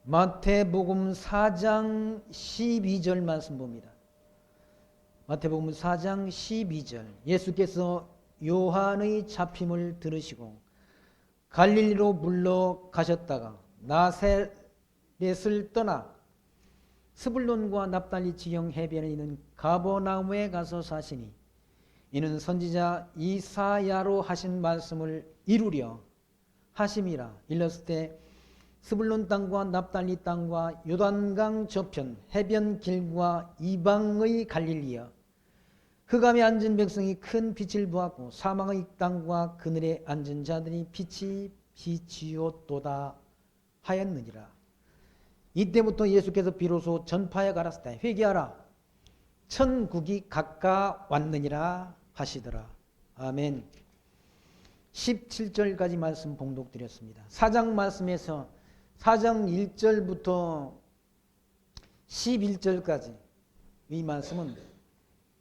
마태복음 4장 12절 말씀 봅니다. 마태복음 4장 12절. 예수께서 요한의 잡힘을 들으시고 갈릴리로 물러가셨다가 나사렛을 떠나 스불론과 납달리 지경 해변에 있는 가버나움에 가서 사시니 이는 선지자 이사야로 하신 말씀을 이루려 하심이라. 일렀을 때 스불론 땅과 납달리 땅과 요단강 저편 해변 길과 이방의 갈릴리여 흑암에 앉은 백성이 큰 빛을 보았고 사망의 땅과 그늘에 앉은 자들이 빛이 비치었도다 하였느니라. 이때부터 예수께서 비로소 전파에 가라사대 회개하라 천국이 가까웠느니라 하시더라. 아멘. 17절까지 말씀 봉독드렸습니다. 4장 말씀에서 4장 1절부터 11절까지 이 말씀은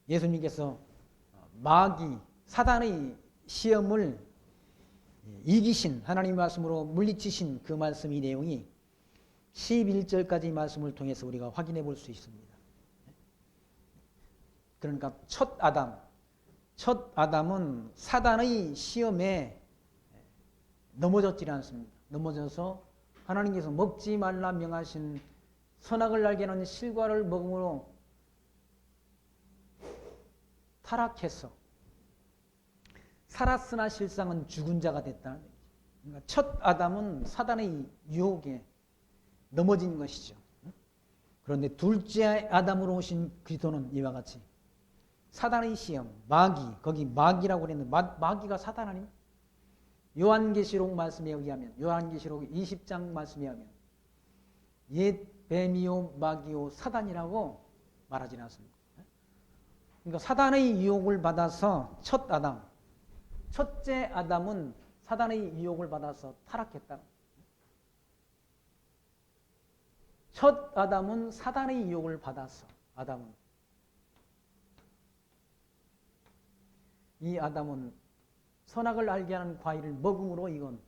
예수님께서 마귀 사단의 시험을 이기신 하나님의 말씀으로 물리치신 그 말씀 이 내용이 11절까지 말씀을 통해서 우리가 확인해 볼 수 있습니다. 그러니까 첫 아담은 사단의 시험에 넘어졌지 않습니다. 넘어져서 하나님께서 먹지 말라 명하신 선악을 알게 하는 실과를 먹음으로 타락해서 살았으나 실상은 죽은 자가 됐다는 얘기죠. 그러니까 첫 아담은 사단의 유혹에 넘어진 것이죠. 그런데 둘째 아담으로 오신 그리스도는 이와 같이 사단의 시험, 마귀, 거기 마귀라고 그랬는데 마귀가 사단 아닙니까? 요한계시록 말씀에 의하면 요한계시록 20장 말씀에 의하면 옛 뱀이요 마귀요 사단이라고 말하지 않습니다. 그러니까 사단의 유혹을 받아서 첫째 아담은 사단의 유혹을 받아서 타락했다. 첫 아담은 사단의 유혹을 받아서 이 아담은 선악을 알게 하는 과일을 먹음으로 이건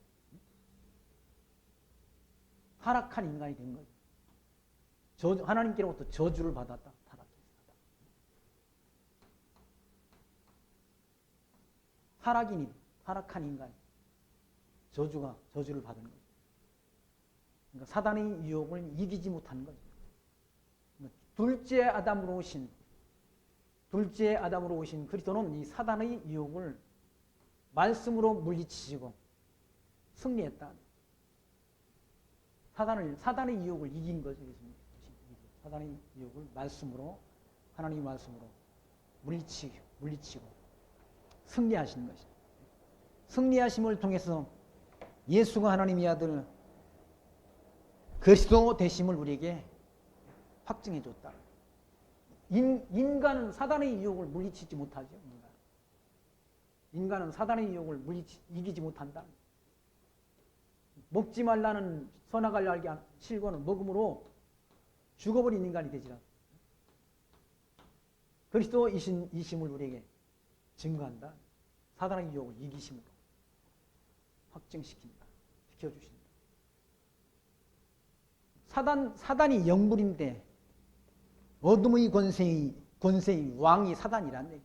타락한 인간이 된 거죠. 하나님께로부터 저주를 받았다. 타락한 인간, 저주를 받은 거죠. 그러니까 사단의 유혹을 이기지 못한 거죠. 둘째 아담으로 오신 그리스도는 이 사단의 유혹을 말씀으로 물리치시고 승리했다. 사단의 유혹을 이긴 거죠. 사단의 유혹을 하나님의 말씀으로 물리치고 승리하시는 것이죠. 승리하심을 통해서 예수가 하나님의 아들 그리스도 되심을 우리에게 확증해 줬다. 인간은 사단의 유혹을 물리치지 못하죠. 인간은 사단의 유혹을 이기지 못한다. 먹지 말라는 선악을 알게 한 실과는 먹음으로 죽어버린 인간이 되지라. 그리스도이심을 우리에게 증거한다. 사단의 유혹을 이기심으로 확증시킨다. 시켜주신다. 사단이 영불인데 어둠의 권세의 왕이 사단이란 얘기.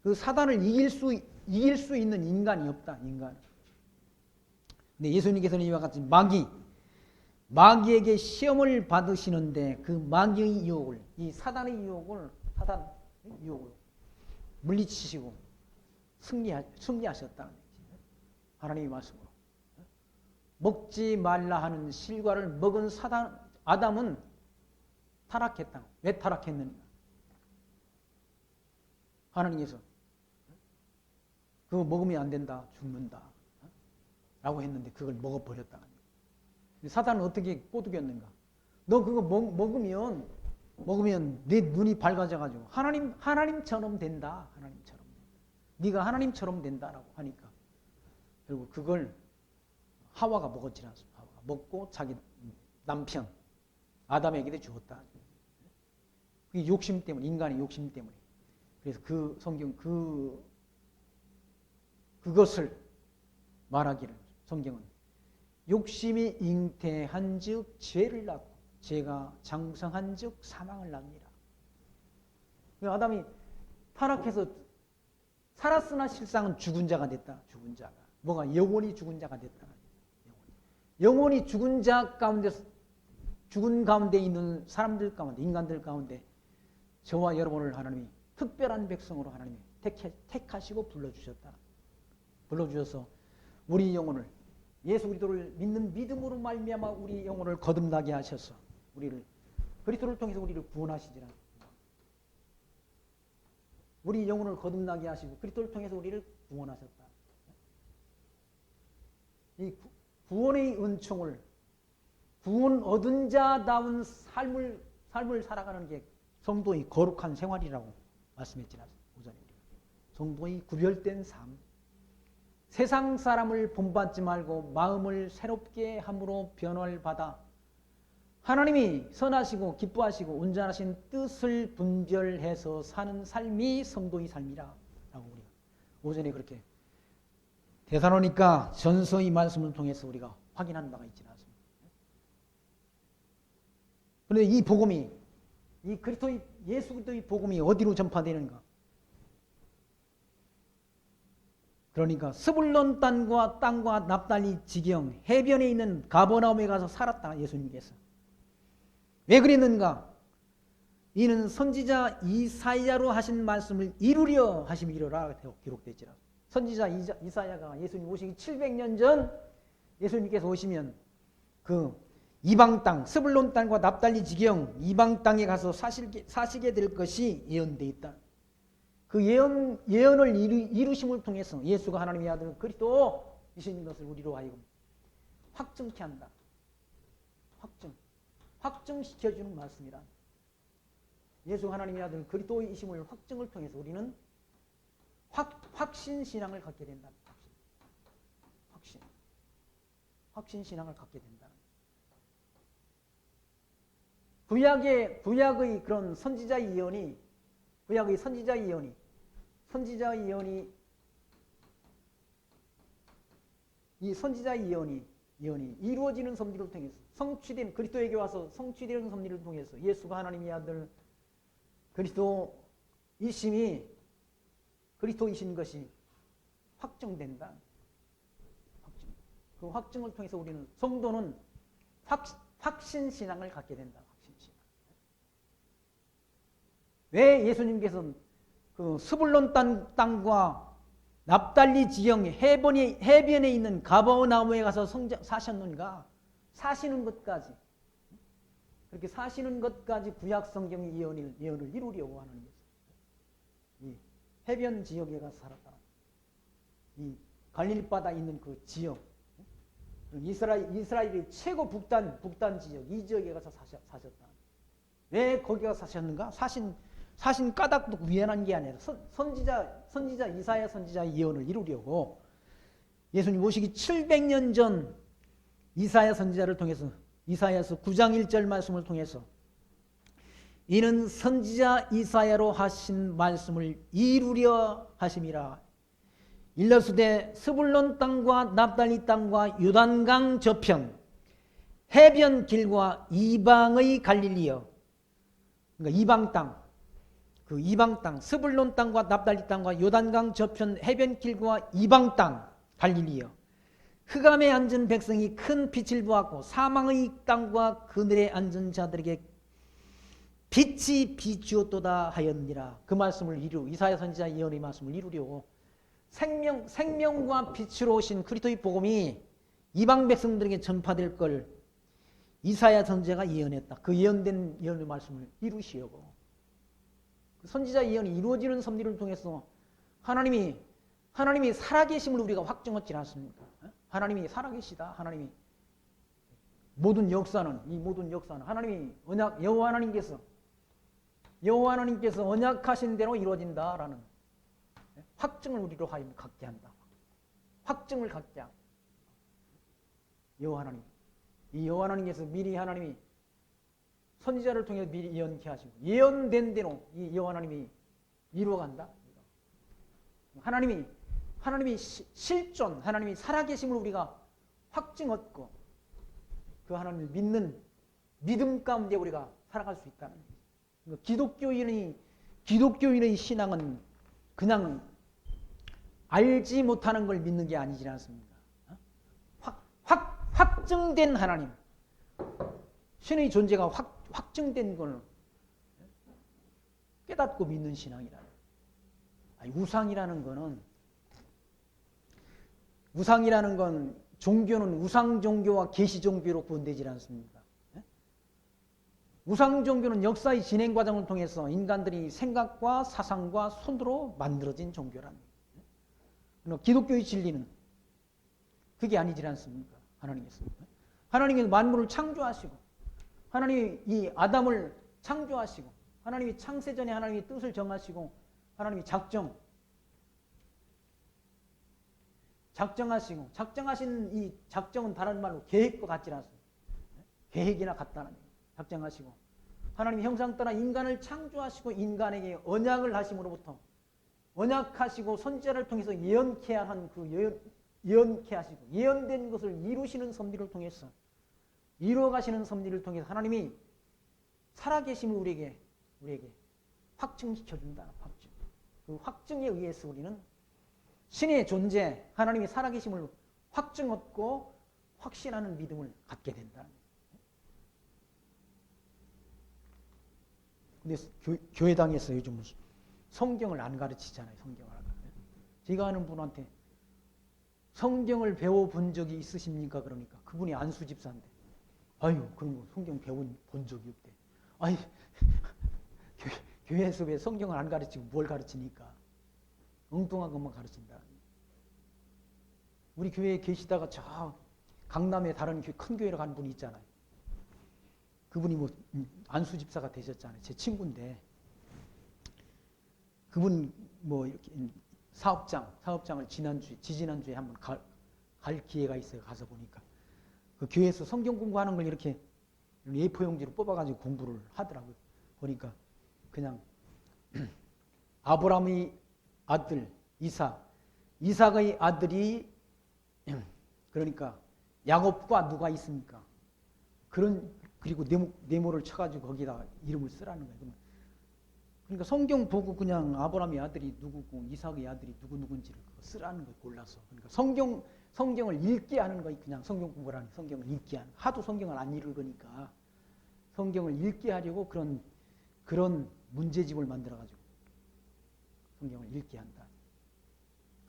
그 사단을 이길 수 있는 인간이 없다. 인간. 근데 예수님께서는 이와 같이 마귀에게 시험을 받으시는데 그 마귀의 유혹을, 이 사단의 유혹을 물리치시고 승리하셨다는 얘기죠. 하나님의 말씀으로. 먹지 말라 하는 실과를 먹은 아담은 타락했다. 왜 타락했느냐? 하나님께서 그거 먹으면 안 된다. 죽는다. 라고 했는데 그걸 먹어버렸다. 사단은 어떻게 꼬드겼는가? 너 그거 먹으면 네 눈이 밝아져가지고 하나님처럼 된다. 네가 하나님처럼 된다라고 하니까 결국 그걸 하와가 먹었지 않습니까? 하와가 먹고 자기 남편 아담에게 주었다. 그게 욕심 때문에, 인간의 욕심 때문에. 그래서 그 성경 그것을 말하기를 성경은 욕심이 잉태한즉 죄를 낳고 죄가 장성한즉 사망을 낳느니라. 아담이 타락해서 살았으나 실상은 죽은 자가 됐다. 죽은 자가. 뭐가 영원히 죽은 자가 됐다. 영원히 죽은 자 가운데, 죽은 가운데 있는 사람들 가운데, 인간들 가운데 저와 여러분을 하나님이 특별한 백성으로 하나님이 택하시고 불러주셨다. 불러주셔서 우리 영혼을, 예수 그리스도를 믿는 믿음으로 말미암아 우리 영혼을 거듭나게 하셔서 우리를, 그리스도를 통해서 우리를 구원하시지라. 우리 영혼을 거듭나게 하시고 그리스도를 통해서 우리를 구원하셨다. 이 구원의 은총을, 구원 얻은 자다운 삶을 살아가는 게 성도의 거룩한 생활이라고 말씀했지 않습니까? 성도의 구별된 삶. 세상 사람을 본받지 말고 마음을 새롭게 함으로 변화를 받아 하나님이 선하시고 기뻐하시고 온전하신 뜻을 분별해서 사는 삶이 성도의 삶이라 라고 우리가 오전에 그렇게 데살로니가 전서의 말씀을 통해서 우리가 확인한 바가 있지 않습니까? 그런데 이 복음이, 이 그리스도의, 예수 그리스도의 복음이 어디로 전파되는가? 그러니까 스불론 땅과 납달리 지경 해변에 있는 가버나움에 가서 살았다. 예수님께서. 왜 그랬는가? 이는 선지자 이사야로 하신 말씀을 이루려 하심이로라 기록되지라. 선지자 이사야가 예수님 오시기 700년 전 예수님께서 오시면 그 이방 땅, 스불론 땅과 납달리 지경 이방 땅에 가서 사시게 될 것이 예언되어 있다. 그 예언을 이루심을 통해서 예수가 하나님의 아들 그리스도이신 것을 우리로 하여금 확증케 한다. 확증시켜주는 말씀이라. 예수가 하나님의 아들 그리스도이심을 확증을 통해서 우리는 확신신앙을 갖게 된다. 확신신앙을 갖게 된다. 구약의 그런 선지자 예언이 이루어지는 섭리를 통해서 성취된, 그리스도에게 와서 성취되는 섭리를 통해서 예수가 하나님의 아들 그리스도이신 것이 확정된다. 그 확증을 통해서 우리는 성도는 확신신앙을 갖게 된다. 확신신앙. 왜 예수님께서는 그 스불론 땅과 납달리 지경 해변에 있는 가버나움에 가서 사셨는가? 사시는 것까지, 그렇게 사시는 것까지 구약 성경의 예언을 이루려고 하는 것입니다. 이 해변 지역에 가서 살았다. 이 갈릴리 바다 있는 그 지역, 이스라엘의 최고 북단 지역, 이 지역에 가서 사셨다. 왜 거기 가서 사셨는가? 사신 까닭도 위헌한 게 아니라 선지자 이사야 선지자의 예언을 이루려고 예수님 오시기 700년 전 이사야 선지자를 통해서, 이사야서 9장 1절 말씀을 통해서 이는 선지자 이사야로 하신 말씀을 이루려 하심이라. 일러스되 스불론 땅과 납달리 땅과 요단강 저편 해변 길과 이방의 갈릴리여. 그러니까 이방 땅, 그 이방 땅, 스불론 땅과 납달리 땅과 요단강 저편 해변 길과 이방 땅 갈릴리여. 흑암에 앉은 백성이 큰 빛을 보았고 사망의 땅과 그늘에 앉은 자들에게 빛이 비추었도다 하였느니라. 그 말씀을 이사야 선지자 예언의 말씀을 이루려고 생명과 빛으로 오신 그리스도의 복음이 이방 백성들에게 전파될 걸 이사야 선지자가 예언했다. 그 예언된 예언의 말씀을 이루시려고. 그 선지자 예언이 이루어지는 섭리를 통해서 하나님이 살아계심을 우리가 확정했지 않습니까? 하나님이 살아계시다. 하나님이 모든 역사는 하나님이 여호와 하나님께서 언약하신 대로 이루어진다라는 확증을 우리로 하여금 갖게 한다. 확증을 갖게 한다. 여호와 하나님, 이 여호와 하나님께서 미리 하나님이 선지자를 통해 미리 예언케 하시고 예언된 대로 이 여호와 하나님이 이루어간다. 하나님이 실존, 하나님이 살아계심을 우리가 확증 얻고 그 하나님을 믿는 믿음 가운데 우리가 살아갈 수 있다는 거죠. 기독교인의 신앙은 그냥 알지 못하는 걸 믿는 게 아니지 않습니까? 확증된 하나님, 신의 존재가 확증된 걸 깨닫고 믿는 신앙이라. 우상이라는 건 종교는 우상 종교와 계시 종교로 구분되지 않습니까? 우상 종교는 역사의 진행 과정을 통해서 인간들이 생각과 사상과 손으로 만들어진 종교랍니다. 기독교의 진리는 그게 아니지 않습니까? 하나님이 만물을 창조하시고 하나님이 이 아담을 창조하시고 하나님이 창세전에 하나님이 뜻을 정하시고 하나님이 작정하시고 작정하신 이 작정은 다른 말로 계획과 같지 않습니다. 계획이나 같다는 얘기예요. 작정하시고 하나님 형상 따라 인간을 창조하시고 인간에게 언약을 하심으로부터 언약하시고 선지자를 통해서 예언케 한 그 예언케 하시고 예언된 것을 이루시는 섭리를 통해서 이루어가시는 섭리를 통해서 하나님이 살아계심을 우리에게 확증시켜준다. 확증. 그 확증에 의해서 우리는 신의 존재, 하나님이 살아계심을 확증 얻고 확신하는 믿음을 갖게 된다. 근데 교회당에서 요즘 성경을 안 가르치잖아요. 성경을 안 가르쳐요. 제가 아는 분한테 성경을 배워본 적이 있으십니까? 그러니까 그분이 안수 집사인데 아유 그런 거 성경 배워본 적이 없대. 아이 교회에서 왜 성경을 안 가르치고 뭘 가르치니까 엉뚱한 것만 가르친다. 우리 교회에 계시다가 저 강남에 다른 큰 교회로 간 분이 있잖아요. 그분이 뭐 안수 집사가 되셨잖아요. 제 친구인데 그분 뭐 이렇게 사업장을 지지난주에 한번 갈 기회가 있어요. 가서 보니까 그 교회에서 성경 공부하는 걸 이렇게 A4 용지로 뽑아가지고 공부를 하더라고요. 보니까 그냥 아브라함의 아들 이삭의 아들이 그러니까 야곱과 누가 있습니까? 그리고 네모를 쳐가지고 거기다 이름을 쓰라는 거예요. 그러니까 성경 보고 그냥 아브라함의 아들이 누구고 이삭의 아들이 누군지를 쓰라는 걸 골라서. 그러니까 성경을 읽게 하는 거예요. 그냥 성경 공부를 하는 성경을 읽게 하는. 하도 성경을 안 읽으니까 성경을 읽게 하려고 그런 문제집을 만들어가지고 성경을 읽게 한다.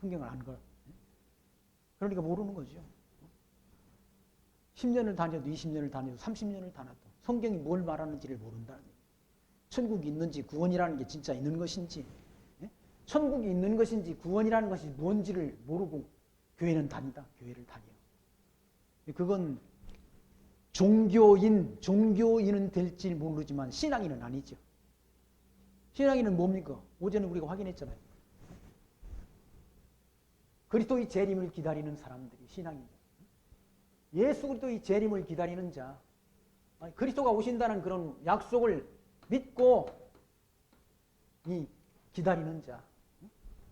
성경을 안 걸. 그러니까 모르는 거죠. 10년을 다녀도 20년을 다녀도 30년을 다녀도 성경이 뭘 말하는지를 모른다는 거예요. 천국이 있는지 구원이라는 게 진짜 있는 것인지 천국이 있는 것인지 구원이라는 것이 뭔지를 모르고 교회를 다녀. 그건 종교인은 될지 모르지만 신앙인은 아니죠. 신앙인은 뭡니까? 오전에 우리가 확인했잖아요. 그리스도의 재림을 기다리는 사람들이 신앙입니다. 예수 그리스도의 재림을 기다리는 자, 그리스도가 오신다는 그런 약속을 믿고 기다리는 자,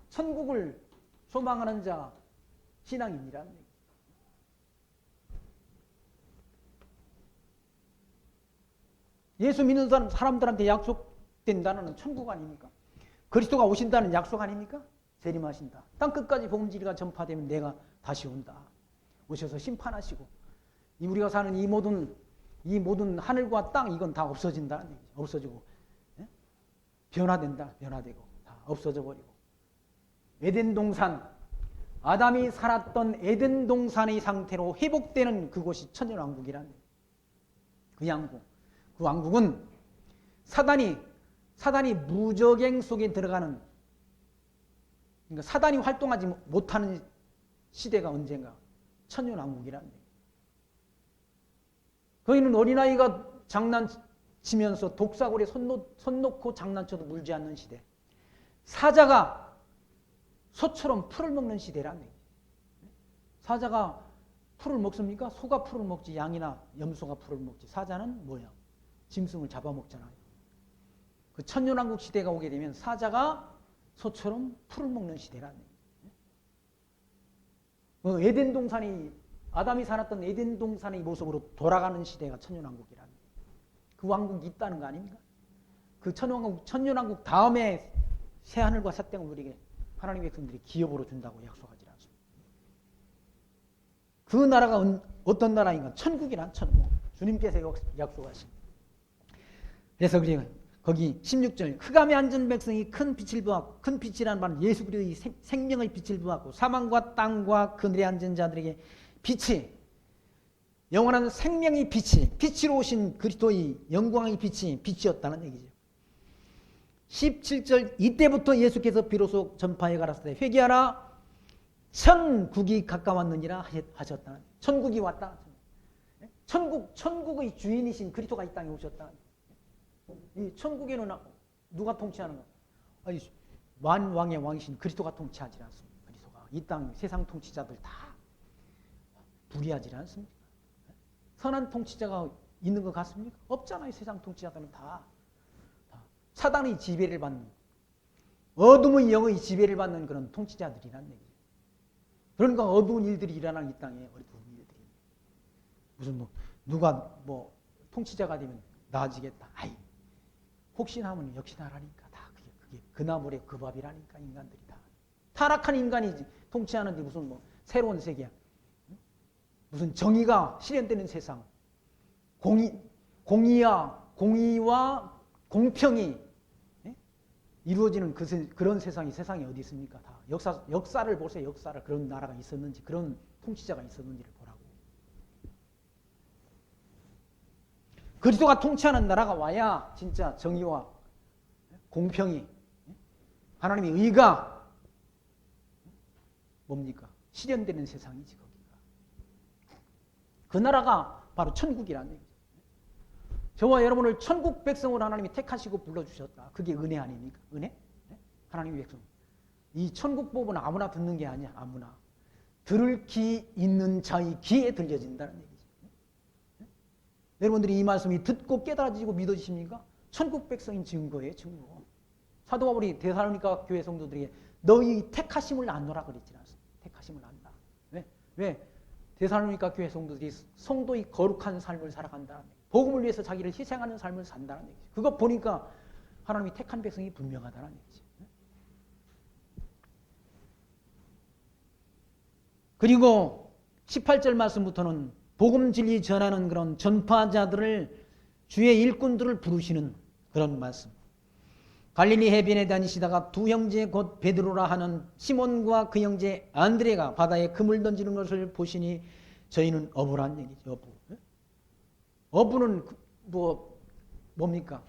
천국을 소망하는 자, 신앙인이라는 얘기죠. 예수 믿는 사람들한테 약속된 단어는 천국 아닙니까? 그리스도가 오신다는 약속 아닙니까? 재림하신다. 땅 끝까지 복음진리가 전파되면 내가 다시 온다. 오셔서 심판하시고 우리가 사는 이 모든 하늘과 땅 이건 다 없어진다는 얘기죠. 없어지고 변화되고 다 없어져 버리고 에덴 동산 아담이 살았던 에덴 동산의 상태로 회복되는 그곳이 천년왕국이라는 얘기죠. 그 왕국은 사단이 무적행 속에 들어가는 그러니까 사단이 활동하지 못하는 시대가 언젠가 천년왕국이라는 얘기예요. 거기는 어린아이가 장난치면서 독사골에 손 놓고 장난쳐도 물지 않는 시대. 사자가 소처럼 풀을 먹는 시대라는 얘기예요. 사자가 풀을 먹습니까? 소가 풀을 먹지 양이나 염소가 풀을 먹지. 사자는 뭐야? 짐승을 잡아먹잖아요. 그 천년왕국 시대가 오게 되면 사자가 소처럼 풀을 먹는 시대라는 얘기예요. 에덴 동산이 아담이 살았던 에덴 동산의 모습으로 돌아가는 시대가 천년왕국이라는 그 왕국이 있다는 거 아닙니까? 그 천년왕국 다음에 새하늘과 새 땅을 우리에게 하나님의 백성들이 기업으로 준다고 약속하지 않습니다. 그 나라가 어떤 나라인가? 천국이란 천국. 주님께서 약속하신. 그래서 거기 16절 흑암에 앉은 백성이 큰 빛을 보았고, 큰 빛이라는 말은 예수 그리스도의 생명의 빛을 보았고, 사망과 땅과 그늘에 앉은 자들에게 빛이, 영원한 생명의 빛으로 오신 그리스도의 영광의 빛이었다는 얘기죠. 17절 이때부터 예수께서 비로소 전파해 가라사대 회개하라 천국이 가까웠느니라 하셨다. 천국이 왔다. 천국의 주인이신 그리스도가 이 땅에 오셨다. 이 천국에는 누가 통치하는 거? 아니, 만왕의 왕이신 그리스도가 통치하지 않습니다. 그리스도가 이 땅 세상 통치자들 다 불의하지 않습니까? 선한 통치자가 있는 것 같습니까? 없잖아요. 세상 통치자들은 다 사단의 지배를 받는, 어둠의 영의 지배를 받는 그런 통치자들이란 얘기죠. 그러니까 어두운 일들이 일어나는 이 땅에 어두운 일들이. 무슨 누가 통치자가 되면 나아지겠다. 아이, 혹시나 하면 역시 나라니까. 다 그게 그 나물의 그 밥이라니까. 인간들이 다 타락한 인간이 통치하는데 무슨 새로운 세계야. 무슨 정의가 실현되는 세상, 공의와 공평이 이루어지는 그런 세상이 어디 있습니까? 다 역사를 보세요. 역사를. 그런 나라가 있었는지, 그런 통치자가 있었는지를 보라고. 그리스도가 통치하는 나라가 와야 진짜 정의와 공평이, 하나님의 의가 뭡니까? 실현되는 세상이지, 거기가. 그 나라가 바로 천국이라는 얘기죠. 저와 여러분을 천국 백성으로 하나님이 택하시고 불러주셨다. 그게 은혜 아닙니까? 은혜? 하나님의 백성. 이 천국 법은 아무나 듣는 게 아니야. 아무나. 들을 귀 있는 자의 귀에 들려진다는 얘기죠. 여러분들이 이 말씀이 듣고 깨달아지고 믿어지십니까? 천국 백성인 증거예요. 증거. 사도 바울이 데살로니가 교회 성도들에게 너희 택하심을 안노라 그랬지 않습니까? 택하심을 안다. 왜? 데살로니가 교회 성도들이 성도의 거룩한 삶을 살아간다는 얘기죠. 복음을 위해서 자기를 희생하는 삶을 산다는 얘기죠. 그거 보니까 하나님이 택한 백성이 분명하다는 얘기죠. 그리고 18절 말씀부터는 복음 진리 전하는 그런 전파자들을, 주의 일꾼들을 부르시는 그런 말씀. 갈릴리 해변에 다니시다가 두 형제 곧 베드로라 하는 시몬과 그 형제 안드레가 바다에 그물 던지는 것을 보시니 저희는 어부란 얘기죠. 어부. 어부는 뭡니까?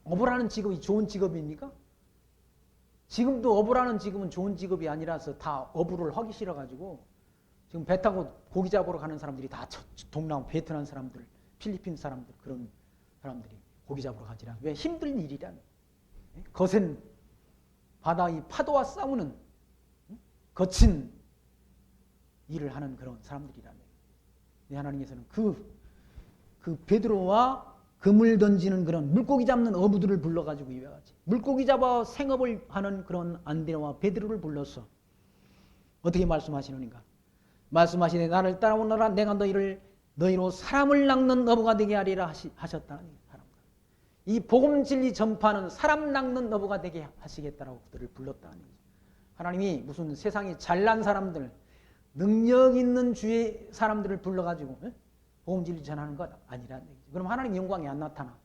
어부라는 직업이 좋은 직업입니까? 지금도 어부라는 직업은 좋은 직업이 아니라서 다 어부를 하기 싫어가지고 지금 배 타고 고기 잡으러 가는 사람들이 다 동남아, 베트남 사람들, 필리핀 사람들, 그런 사람들이 고기 잡으러 가지라. 왜? 힘든 일이란. 거센 바다의 파도와 싸우는 거친 일을 하는 그런 사람들이라며. 하나님께서는 그 베드로와 그물 던지는 그런 물고기 잡는 어부들을 불러가지고 이와 같이 물고기 잡아 생업을 하는 그런 안드레와 베드로를 불러서 어떻게 말씀하시는가? 말씀하시되 나를 따라오너라 내가 너희로 사람을 낚는 어부가 되게 하리라 하셨다는 사람. 이 복음 진리 전파는 사람 낚는 어부가 되게 하시겠다라고 그들을 불렀다는 거죠. 하나님이 무슨 세상에 잘난 사람들, 능력 있는 주의 사람들을 불러가지고 복음 진리 전하는 것 아니라는 얘기죠. 그럼 하나님 영광이 안 나타나.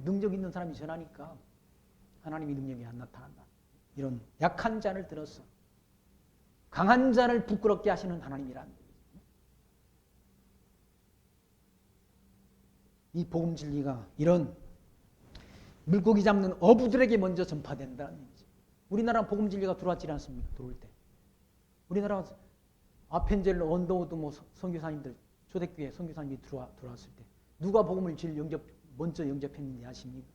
능력 있는 사람이 전하니까 하나님의 능력이 안 나타난다. 이런 약한 자를 들어서 강한 자를 부끄럽게 하시는 하나님이라는 얘기죠. 이 복음 진리가 이런 물고기 잡는 어부들에게 먼저 전파된다는 얘기죠. 우리나라 복음 진리가 들어왔지 않습니까? 들어올 때. 우리나라 아펜젤로, 언더우드 선교사님들, 초대교회 선교사님이 들어왔을 때 누가 복음을 먼저 영접했는지 아십니까?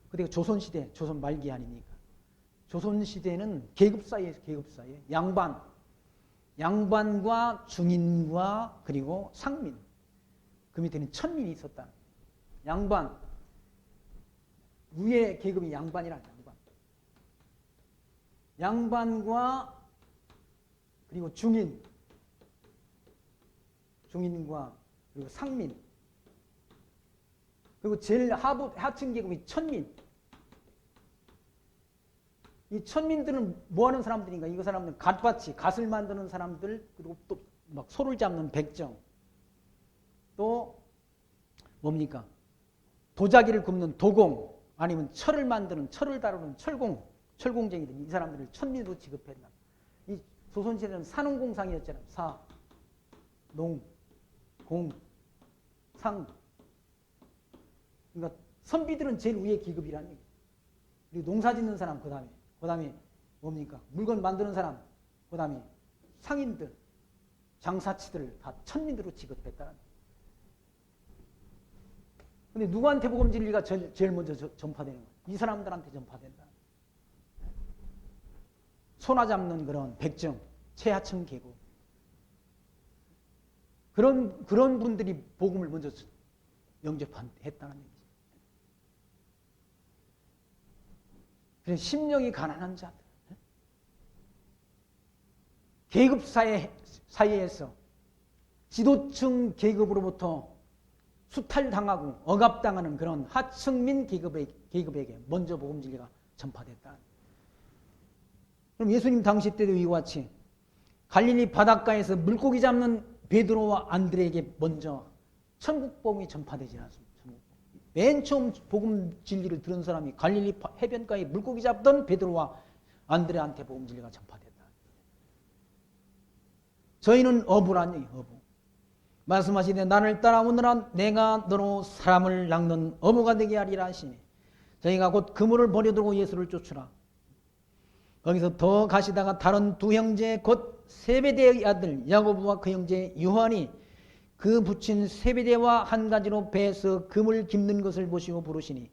그때가 조선시대, 조선 말기 아닙니까? 조선시대는 계급사회에요. 계급사회. 양반과 중인과 그리고 상민. 그 밑에는 천민이 있었다. 양반. 위의 계급이 양반이란 양반. 양반과 그리고 중인. 중인과 그리고 상민, 그리고 제일 하층 계급이 천민. 이 천민들은 뭐 하는 사람들인가? 이 사람들은 갓밭이, 갓을 만드는 사람들, 그리고 또 막 소를 잡는 백정, 또 뭡니까? 도자기를 굽는 도공, 아니면 철을 만드는, 철을 다루는 철공쟁이들, 이 사람들을 천민으로 취급했나. 이 조선시대는 산업공상이었잖아요. 사, 농, 공, 상. 그러니까 선비들은 제일 위의 기급이라는 얘기예요. 그리고 농사 짓는 사람, 그 다음에 뭡니까? 물건 만드는 사람, 그 다음에 상인들, 장사치들을 다 천민으로 취급했다는 거예요. 근데 누구한테 복음 진리가 제일 먼저 전파되는 거예요? 이 사람들한테 전파된다. 소나 잡는 그런 백정, 최하층 계급. 그런 분들이 복음을 먼저 영접했다는 얘기죠. 그래서 심령이 가난한 자들, 계급 사회에서 지도층 계급으로부터 수탈당하고 억압당하는 그런 하층민 계급에게 먼저 복음 진리가 전파됐다. 그럼 예수님 당시 때도 이와 같이 갈릴리 바닷가에서 물고기 잡는 베드로와 안드레에게 먼저 천국 복음이 전파되지 않습니다. 맨 처음 복음 진리를 들은 사람이 갈릴리 해변가에 물고기 잡던 베드로와 안드레한테 복음 진리가 전파됐다. 저희는 어부란 얘기예요. 어부. 말씀하시되 나를 따라오느라 내가 너로 사람을 낚는 어부가 되게 하리라 하시니 저희가 곧 그물을 버려두고 예수를 쫓으라. 거기서 더 가시다가 다른 두 형제 곧 세베대의 아들 야고보와 그 형제 요한이 그 붙인 세베대와 한 가지로 배에서 금을 깁는 것을 보시고 부르시니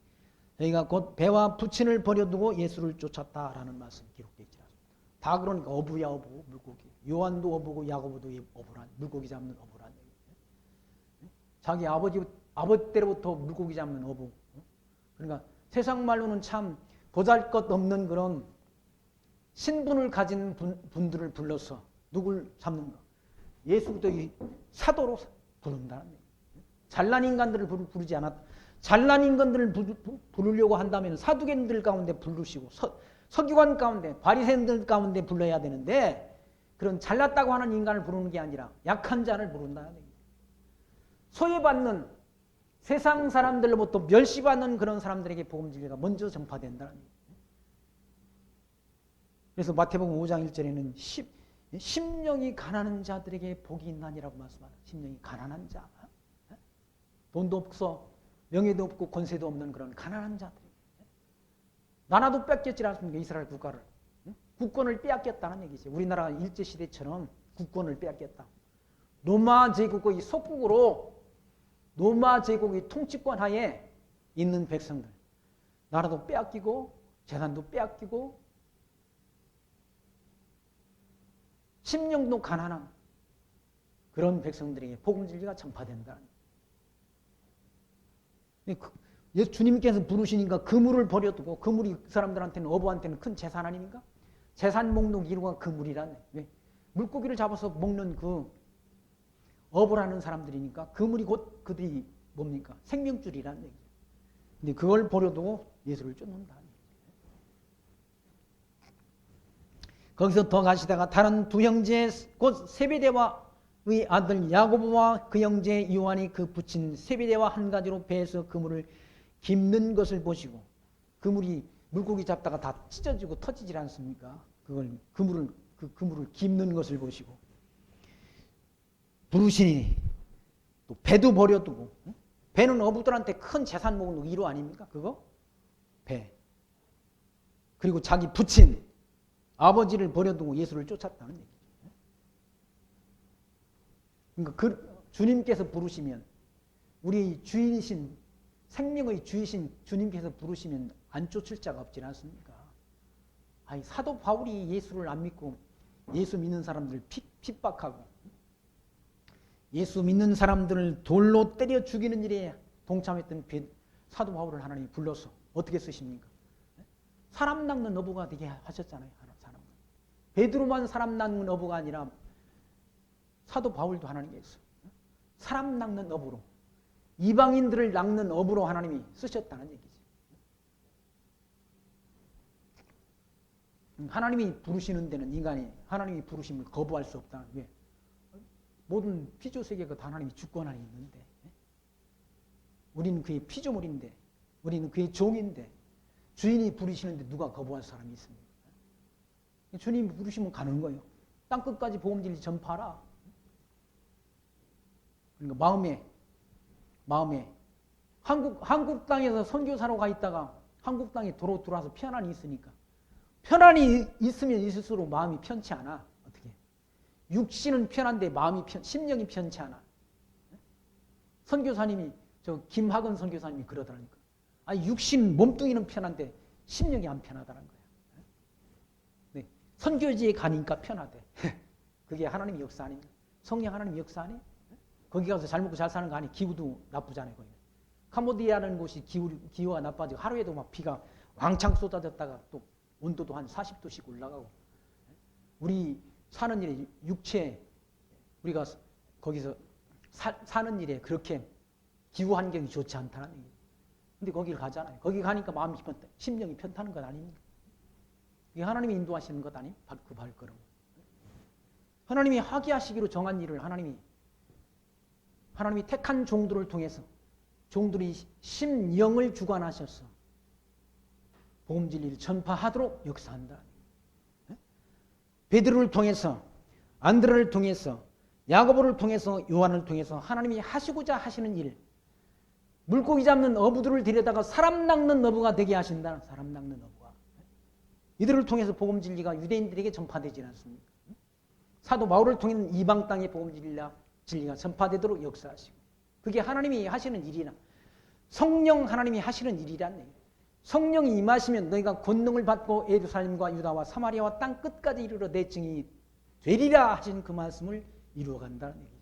저희가 곧 배와 부친을 버려두고 예수를 쫓았다라는 말씀 기록되어 있지 않습니다. 다 그러니까 어부야 어부, 물고기. 요한도 어부고 야고보도 어부란, 물고기 잡는 어부란 얘기예요. 자기 아버지 때로부터 물고기 잡는 어부. 그러니까 세상 말로는 참 보잘것없는 그런 신분을 가진 분들을 불러서 누굴 잡는가? 예수도 이 사도로 부른다는 얘기예요. 잘난 인간들을 부르지 않았다. 잘난 인간들을 부르려고 한다면 사두개인들 가운데 부르시고 서기관 가운데 바리새인들 가운데 불러야 되는데 그런 잘났다고 하는 인간을 부르는 게 아니라 약한 자를 부른다는 얘기예요. 소외받는 세상 사람들로부터 멸시받는 그런 사람들에게 복음 진리가 먼저 전파된다는 얘기예요. 그래서 마태복음 5장 1절에는 심령이 가난한 자들에게 복이 있나니라고 말씀합니다. 심령이 가난한 자. 돈도 없어 명예도 없고 권세도 없는 그런 가난한 자들. 나라도 뺏겼지 않습니까? 이스라엘 국가를. 국권을 빼앗겼다는 얘기죠. 우리나라 일제시대처럼 국권을 빼앗겼다. 로마 제국의 속국으로 로마 제국의 통치권 하에 있는 백성들. 나라도 빼앗기고 재산도 빼앗기고 심령도 가난한 그런 백성들에게 복음 진리가 전파된다. 주님께서 부르시니까 그물을 버려두고 그물이 그 사람들한테는 어부한테는 큰 재산 아닙니까? 재산 목록 1호가 그물이란. 왜? 물고기를 잡아서 먹는 그 어부라는 사람들이니까 그물이 곧 그들이 뭡니까? 생명줄이라는 얘기죠. 근데 그걸 버려두고 예수를 쫓는다. 거기서 더 가시다가 다른 두 형제 곧 세베대와의 아들 야고보와 그 형제 요한이 그 붙인 세베대와 한 가지로 배에서 그물을 깁는 것을 보시고 그물이 물고기 잡다가 다 찢어지고 터지질 않습니까? 그 그물을 깁는 것을 보시고 부르시니 또 배도 버려두고 배는 어부들한테 큰 재산 목록 1호 아닙니까? 그거? 배. 그리고 자기 부친 아버지를 버려두고 예수를 쫓았다는 얘기죠. 그러니까 주님께서 부르시면 우리 주인이신 생명의 주이신 주님께서 부르시면 안 쫓을 자가 없지 않습니까? 아니, 사도 바울이 예수를 안 믿고 예수 믿는 사람들을 핍박하고 예수 믿는 사람들을 돌로 때려 죽이는 일에 동참했던 사도 바울을 하나님이 불러서 어떻게 쓰십니까? 사람 낚는 어부가 되게 하셨잖아요. 베드로만 사람 낚는 어부가 아니라 사도 바울도 하나님께서 사람 낚는 업으로, 이방인들을 낚는 업으로 하나님이 쓰셨다는 얘기죠. 하나님이 부르시는 데는 인간이 하나님이 부르심을 거부할 수 없다는. 왜? 모든 피조세계가 다 하나님이 주권 안에 있는데, 우리는 그의 피조물인데, 우리는 그의 종인데, 주인이 부르시는데 누가 거부할 사람이 있습니까? 주님이 부르시면 가는 거예요. 땅끝까지 복음진리 전파하라. 그러니까 마음에 한국 땅에서 선교사로 가 있다가 한국 땅에 도로 들어와서 편안히 있으니까, 편안히 있으면 있을수록 마음이 편치 않아. 어떻게? 육신은 편한데 심령이 편치 않아. 선교사님이, 김학은 선교사님이 그러더라니까. 육신 몸뚱이는 편한데 심령이 안 편하다는 거야. 네. 선교지에 가니까 편하대. 그게 하나님의 역사 아닙니까? 성령 하나님의 역사 아니? 거기 가서 잘 먹고 잘 사는 거 아니? 기후도 나쁘잖아요. 거기. 캄보디아라는 곳이 기후가 나빠지고 하루에도 막 비가 왕창 쏟아졌다가 또 온도도 한 40도씩 올라가고. 우리 사는 일에 우리가 거기서 사는 일에 그렇게 기후 환경이 좋지 않다는 얘기예요. 근데 거기를 가잖아요. 거기 가니까 마음이 심령이 편타는 것 아닙니까? 이게 하나님이 인도하시는 것 아니? 그 발걸음. 하나님이 하게 하시기로 정한 일을 하나님이 택한 종들을 통해서 종들이 심령을 주관하셔서 복음 진리를 전파하도록 역사한다. 베드로를 통해서, 안드레를 통해서, 야고보를 통해서, 요한을 통해서 하나님이 하시고자 하시는 일, 물고기 잡는 어부들을 데려다가 사람 낚는 어부가 되게 하신다. 사람 낚는 어부가. 이들을 통해서 복음 진리가 유대인들에게 전파되지 않습니까? 사도 바울을 통해서는 이방 땅에 복음 진리가 전파되도록 역사하시고, 그게 하나님이 하시는 일이나 성령 하나님이 하시는 일이란 얘기예요. 성령이 임하시면 너희가 권능을 받고 예루살렘과 유다와 사마리아와 땅 끝까지 이르러 내 증인이 되리라 하신 그 말씀을 이루어간다는 얘기죠.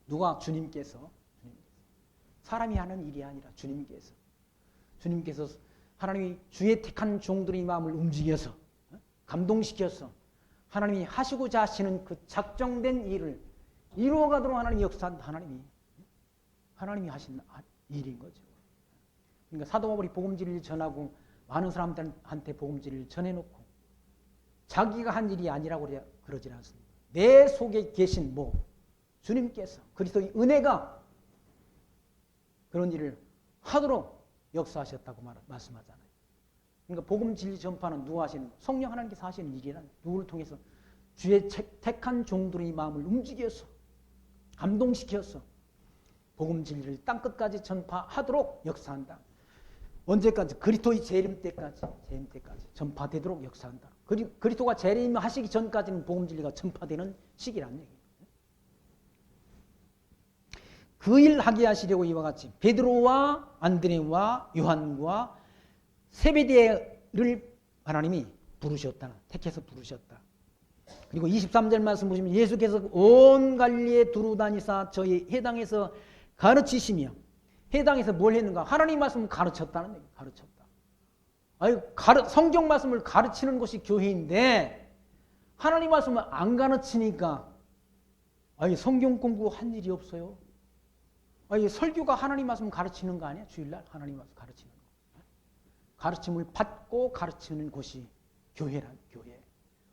누가? 주님께서. 사람이 하는 일이 아니라 주님께서 하나님이 주의 택한 종들의 마음을 움직여서, 감동시켜서 하나님이 하시고자 하시는 그 작정된 일을 이루어가도록 하나님이 역사한다. 하나님이 하신 일인 거죠. 그러니까 사도 바울이 복음진리를 전하고 많은 사람들한테 복음진리를 전해놓고 자기가 한 일이 아니라고 그러지 않습니다. 내 속에 계신 주님께서, 그리스도의 은혜가 그런 일을 하도록 역사하셨다고 말씀하잖아요. 그러니까 복음 진리 전파는 누가 하시는 거예요? 성령 하나님께서 하시는 일이란, 누구를 통해서? 주의 택한 종들의 마음을 움직여서, 감동시켜서 복음 진리를 땅끝까지 전파하도록 역사한다. 언제까지? 그리스도의 재림 때까지 전파되도록 역사한다. 그리스도가 재림하시기 전까지는 복음 진리가 전파되는 시기란 얘기예요. 그 일 하게 하시려고 이와 같이 베드로와 안드레와 요한과 세베대를 하나님이 택해서 부르셨다. 그리고 23절 말씀 보시면 예수께서 온 갈릴리에 두루 다니사 저희 해당에서 가르치시며, 해당에서 뭘 했는가? 하나님 말씀을 가르쳤다는 얘기예요. 가르쳤다. 성경 말씀을 가르치는 것이 교회인데 하나님 말씀을 안 가르치니까 성경 공부한 일이 없어요. 설교가 하나님 말씀 가르치는 거 아니야? 주일날 하나님 말씀 가르치는 거. 가르침을 받고 가르치는 곳이 교회란, 교회.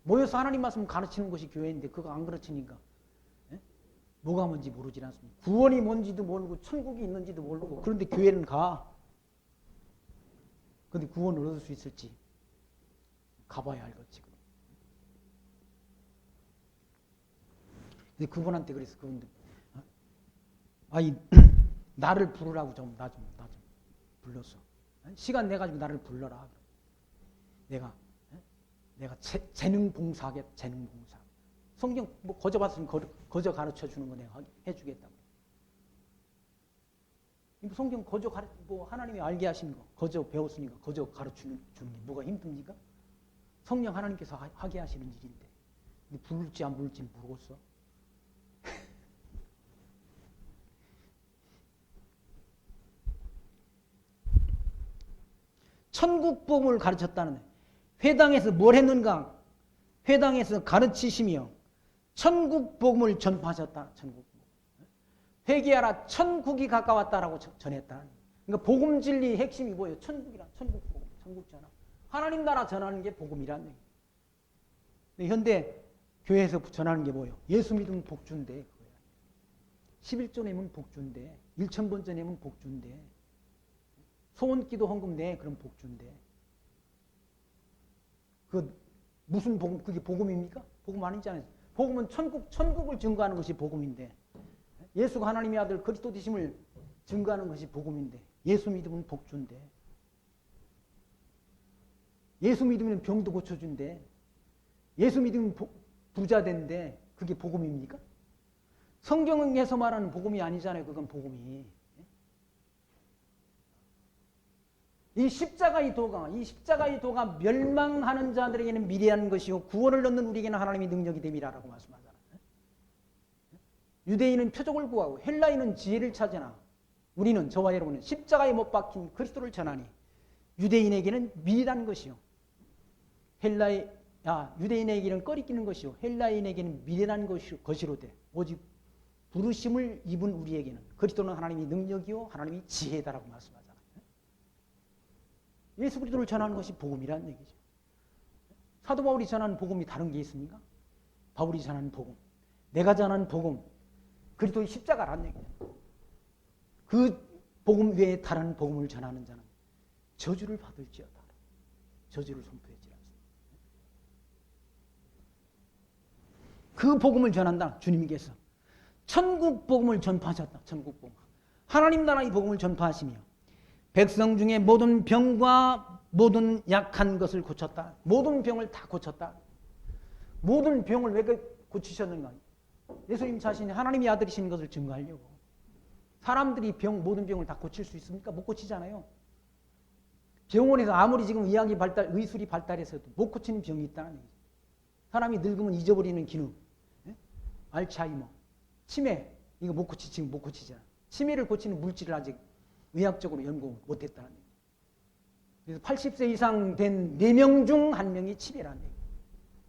모여서 하나님 말씀 가르치는 것이 교회인데 그거 안 가르치니까 뭐가 뭔지 모르지 않습니까? 구원이 뭔지도 모르고 천국이 있는지도 모르고, 그런데 교회는 가. 그런데 구원을 얻을 수 있을지 가봐야 알겠지. 근데 그분한테 그랬어. 그분들 나를 부르라고 나 좀 불렀어. 시간 내가지고 나를 불러라. 내가 재능 봉사하겠다. 재능 봉사. 성경 거저 봤으면 거저 가르쳐 주는 거 내가 해주겠다고. 성경 거저 하나님이 알게 하신 거 거저 배웠으니까 거저 가르쳐 주는 게 뭐가 힘듭니까? 성령 하나님께서 하게 하시는 일인데 부를지 안 부를지 모르겠어. 천국 복음을 가르쳤다는, 회당에서 뭘 했는가? 회당에서 가르치시며 천국 복음을 전파하셨다. 천국 복음. 회개하라 천국이 가까웠다라고 전했다. 그러니까 복음 진리의 핵심이 뭐예요? 천국이란 천국 복음, 천국 전화. 하나님 나라 전하는 게 복음이란 얘기예요. 근데 현대 교회에서 전하는 게 뭐예요? 예수 믿으면 복준대. 11조 내면 복준대. 1,000번째 내면 복준대. 소원기도 헌금 내. 그럼 복준대. 그 무슨 복음? 그게 복음입니까? 복음 아니잖아요. 복음은 천국을 증거하는 것이 복음인데, 예수가 하나님의 아들 그리스도 되심을 증거하는 것이 복음인데, 예수 믿으면 복준대. 예수 믿으면 병도 고쳐준대. 예수 믿으면 부자 된대. 그게 복음입니까? 성경에서 말하는 복음이 아니잖아요. 그건 복음이. 이 십자가의 도가 멸망하는 자들에게는 미래한 것이요 구원을 얻는 우리에게는 하나님의 능력이 됨이라고 말씀하잖아요. 유대인은 표적을 구하고 헬라인은 지혜를 찾으나 우리는, 저와 여러분은 십자가에 못 박힌 그리스도를 전하니 유대인에게는 미래한 것이요 유대인에게는 꺼리끼는 것이요 헬라인에게는 미래한 것이로 돼. 오직 부르심을 입은 우리에게는 그리스도는 하나님의 능력이요 하나님의 지혜다라고 말씀하잖아요. 예수 그리스도를 전하는 것이 복음이라는 얘기죠. 사도 바울이 전하는 복음이 다른 게 있습니까? 바울이 전하는 복음, 내가 전하는 복음, 그리스도의 십자가라는 얘기예요. 그 복음 외에 다른 복음을 전하는 자는 저주를 받을지어다. 저주를 선포했지 않습니다. 그 복음을 전한다. 주님께서 천국 복음을 전파하셨다. 천국 복음. 하나님 나라의 복음을 전파하시며 백성 중에 모든 병과 모든 약한 것을 고쳤다. 모든 병을 다 고쳤다. 모든 병을 왜 고치셨는가? 예수님 자신이 하나님의 아들이신 것을 증거하려고. 사람들이 모든 병을 다 고칠 수 있습니까? 못 고치잖아요. 병원에서 아무리 지금 의술이 발달해서도 못 고치는 병이 있다는 얘기죠. 사람이 늙으면 잊어버리는 기능, 알츠하이머, 치매, 이거 지금 못 고치잖아. 치매를 고치는 물질을 아직 의학적으로 연구 못했다는 얘기예요. 그래서 80세 이상 된 4명 중 1명이 치매라는 얘기예요.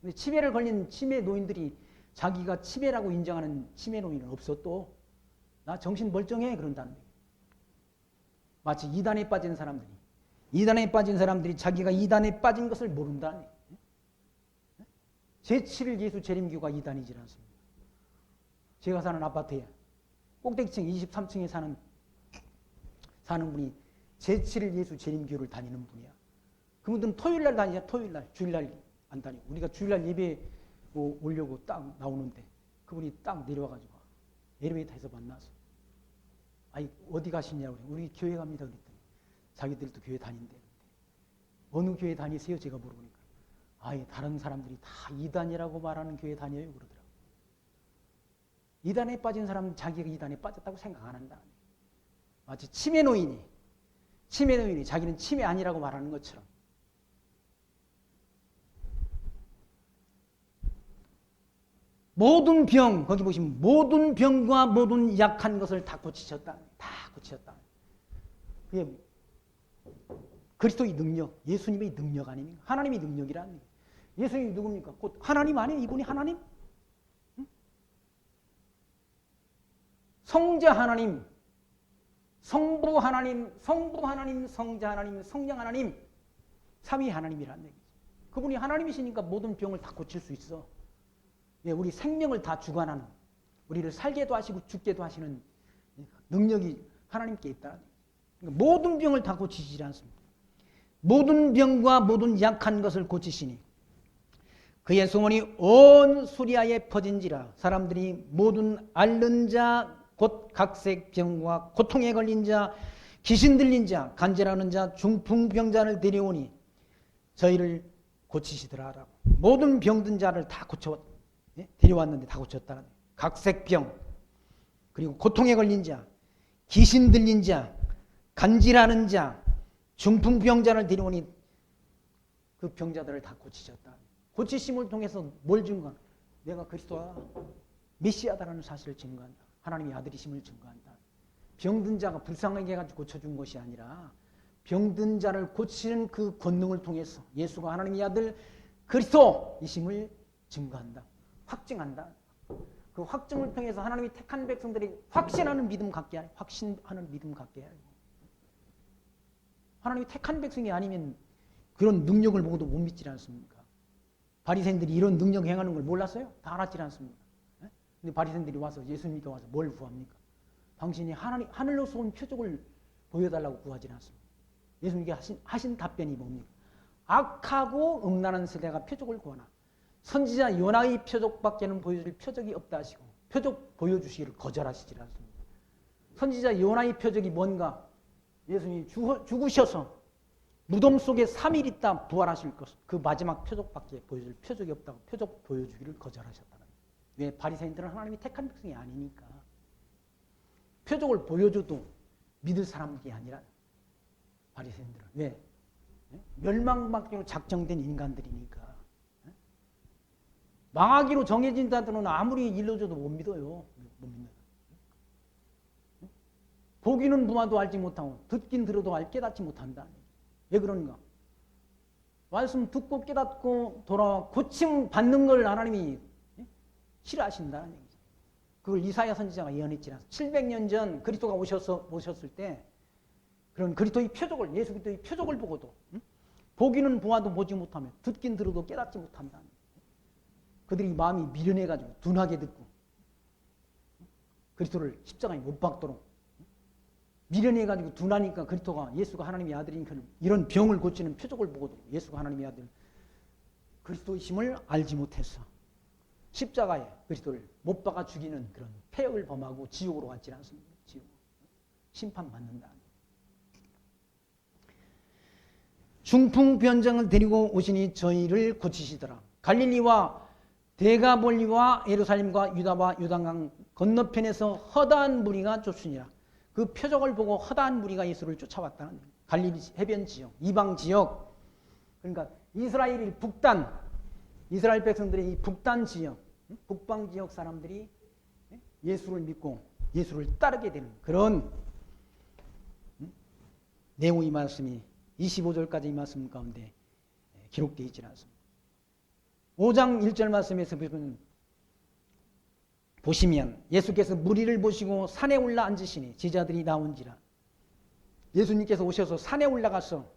근데 치매를 걸린 치매 노인들이 자기가 치매라고 인정하는 치매 노인은 없어. 또 나 정신 멀쩡해 그런다는 얘기예요. 마치 이단에 빠진 사람들이 자기가 이단에 빠진 것을 모른다는 얘기예요. 제7일 예수 재림교가 이단이지 않습니다. 제가 사는 아파트에 꼭대기층 23층에 사는 분이 제7일 예수 재림교를 다니는 분이야. 그분들은 토요일날 다니냐? 토요일날. 주일날 안 다니고. 우리가 주일날 예배 오려고 딱 나오는데 그분이 딱 내려와가지고 엘리베이터에서 만나서 아니 어디 가시냐고 그래. 우리 교회 갑니다 그랬더니 자기들도 교회 다닌대. 어느 교회 다니세요? 제가 물어보니까 아예 다른 사람들이 다 이단이라고 말하는 교회 다녀요 그러더라고요. 이단에 빠진 사람은 자기가 이단에 빠졌다고 생각 안 한다. 마치 치매 노인이 자기는 치매 아니라고 말하는 것처럼 모든 병, 거기 보시면 모든 병과 모든 약한 것을 다 고치셨다. 다 고치셨다. 그게 그리스도의 능력, 예수님의 능력 아닙니까? 하나님의 능력이라는 얘기예요. 예수님이 누굽니까? 곧 하나님 아니에요? 이분이 하나님? 응? 성자 하나님, 성부 하나님, 성자 하나님, 성령 하나님, 삼위 하나님이라는 얘기죠. 그분이 하나님이시니까 모든 병을 다 고칠 수 있어. 예, 우리 생명을 다 주관하는, 우리를 살게도 하시고 죽게도 하시는 능력이 하나님께 있다. 그러니까 모든 병을 다 고치시지 않습니다. 모든 병과 모든 약한 것을 고치시니 그의 소문이 온 수리아에 퍼진지라. 사람들이 모든 앓는 자, 곧 각색병과 고통에 걸린 자, 귀신 들린 자, 간절하는 자, 중풍병자를 데려오니 저희를 고치시더라라고. 모든 병든 자를 다 데려왔는데 다 고쳤다는 거예요. 각색병, 그리고 고통에 걸린 자, 귀신 들린 자, 간질하는 자, 중풍병자를 데려오니 그 병자들을 다 고치셨다. 고치심을 통해서 뭘 증거한다? 내가 그리스도와 메시아다라는 사실을 증거한다. 하나님의 아들이심을 증거한다. 병든 자가 불쌍하게 해가지고 고쳐준 것이 아니라 병든 자를 고치는 그 권능을 통해서 예수가 하나님의 아들 그리스도이심을 증거한다. 확증한다. 그 그 확증을 통해서 하나님이 택한 백성들이 확신하는 믿음 갖게 하고 확신하는 믿음 갖게 하고 하나님이 택한 백성이 아니면 그런 능력을 보고도 못 믿지 않습니까? 바리새인들이 이런 능력 행하는 걸 몰랐어요? 다 알았지 않습니까? 근데 바리새인들이 와서 예수님께 와서 뭘 구합니까? 당신이 하늘로서 온 표적을 보여달라고 구하지 않습니다. 예수님께 하신 답변이 뭡니까? 악하고 음란한 세대가 표적을 구하나 선지자 요나의 표적밖에는 보여줄 표적이 없다 하시고 표적 보여주시기를 거절하시지 않습니다. 선지자 요나의 표적이 뭔가? 예수님이 죽으셔서 무덤 속에 3일 있다 부활하실 것, 그 마지막 표적밖에 보여줄 표적이 없다고 표적 보여주기를 거절하셨다는 거예요. 왜? 바리새인들은 하나님이 택한 백성이 아니니까 표적을 보여줘도 믿을 사람들이 아니라 바리새인들은 왜? 멸망받기로 작정된 인간들이니까. 망하기로 정해진 자들은 아무리 일러줘도 못 믿어요. 못 믿는. 보기는 보아도 알지 못하고 듣긴 들어도 깨닫지 못한다. 왜 그런가? 말씀 듣고 깨닫고 돌아와 고침 받는 걸 하나님이 싫어하신다는 얘기죠. 그걸 이사야 선지자가 예언했지 않습니까? 700년 전 그리스도가 오셨을 때 그런 그리스도의 표적을, 예수 그리스도의 표적을 보고도 보기는 보아도 보지 못하며 듣긴 들어도 깨닫지 못한다. 그들이 마음이 미련해가지고 둔하게 듣고 그리스도를 십자가에 못 박도록 미련해가지고 둔하니까 그리스도가 예수가 하나님의 아들이니까 이런 병을 고치는 표적을 보고도 예수가 하나님의 아들 그리스도의 힘을 알지 못해서 십자가에 그리스도를 못 박아 죽이는 그런 폐역을 범하고 지옥으로 갔지 않습니까? 지옥. 심판받는다. 중풍병정을 데리고 오시니 저희를 고치시더라. 갈릴리와 데가볼리와 예루살렘과 유다와 요단강 건너편에서 허다한 무리가 쫓으니라. 그 표적을 보고 허다한 무리가 예수를 쫓아왔다는 거예요. 갈릴리 해변 지역, 이방 지역, 그러니까 이스라엘이 북단, 이스라엘 백성들의 이 북단 지역, 북방 지역 사람들이 예수를 믿고 예수를 따르게 되는 그런 내용의 말씀이 25절까지 이 말씀 가운데 기록되어 있지 않습니다. 5장 1절 말씀에서 보시면 예수께서 무리를 보시고 산에 올라 앉으시니 제자들이 나온지라. 예수님께서 오셔서 산에 올라가서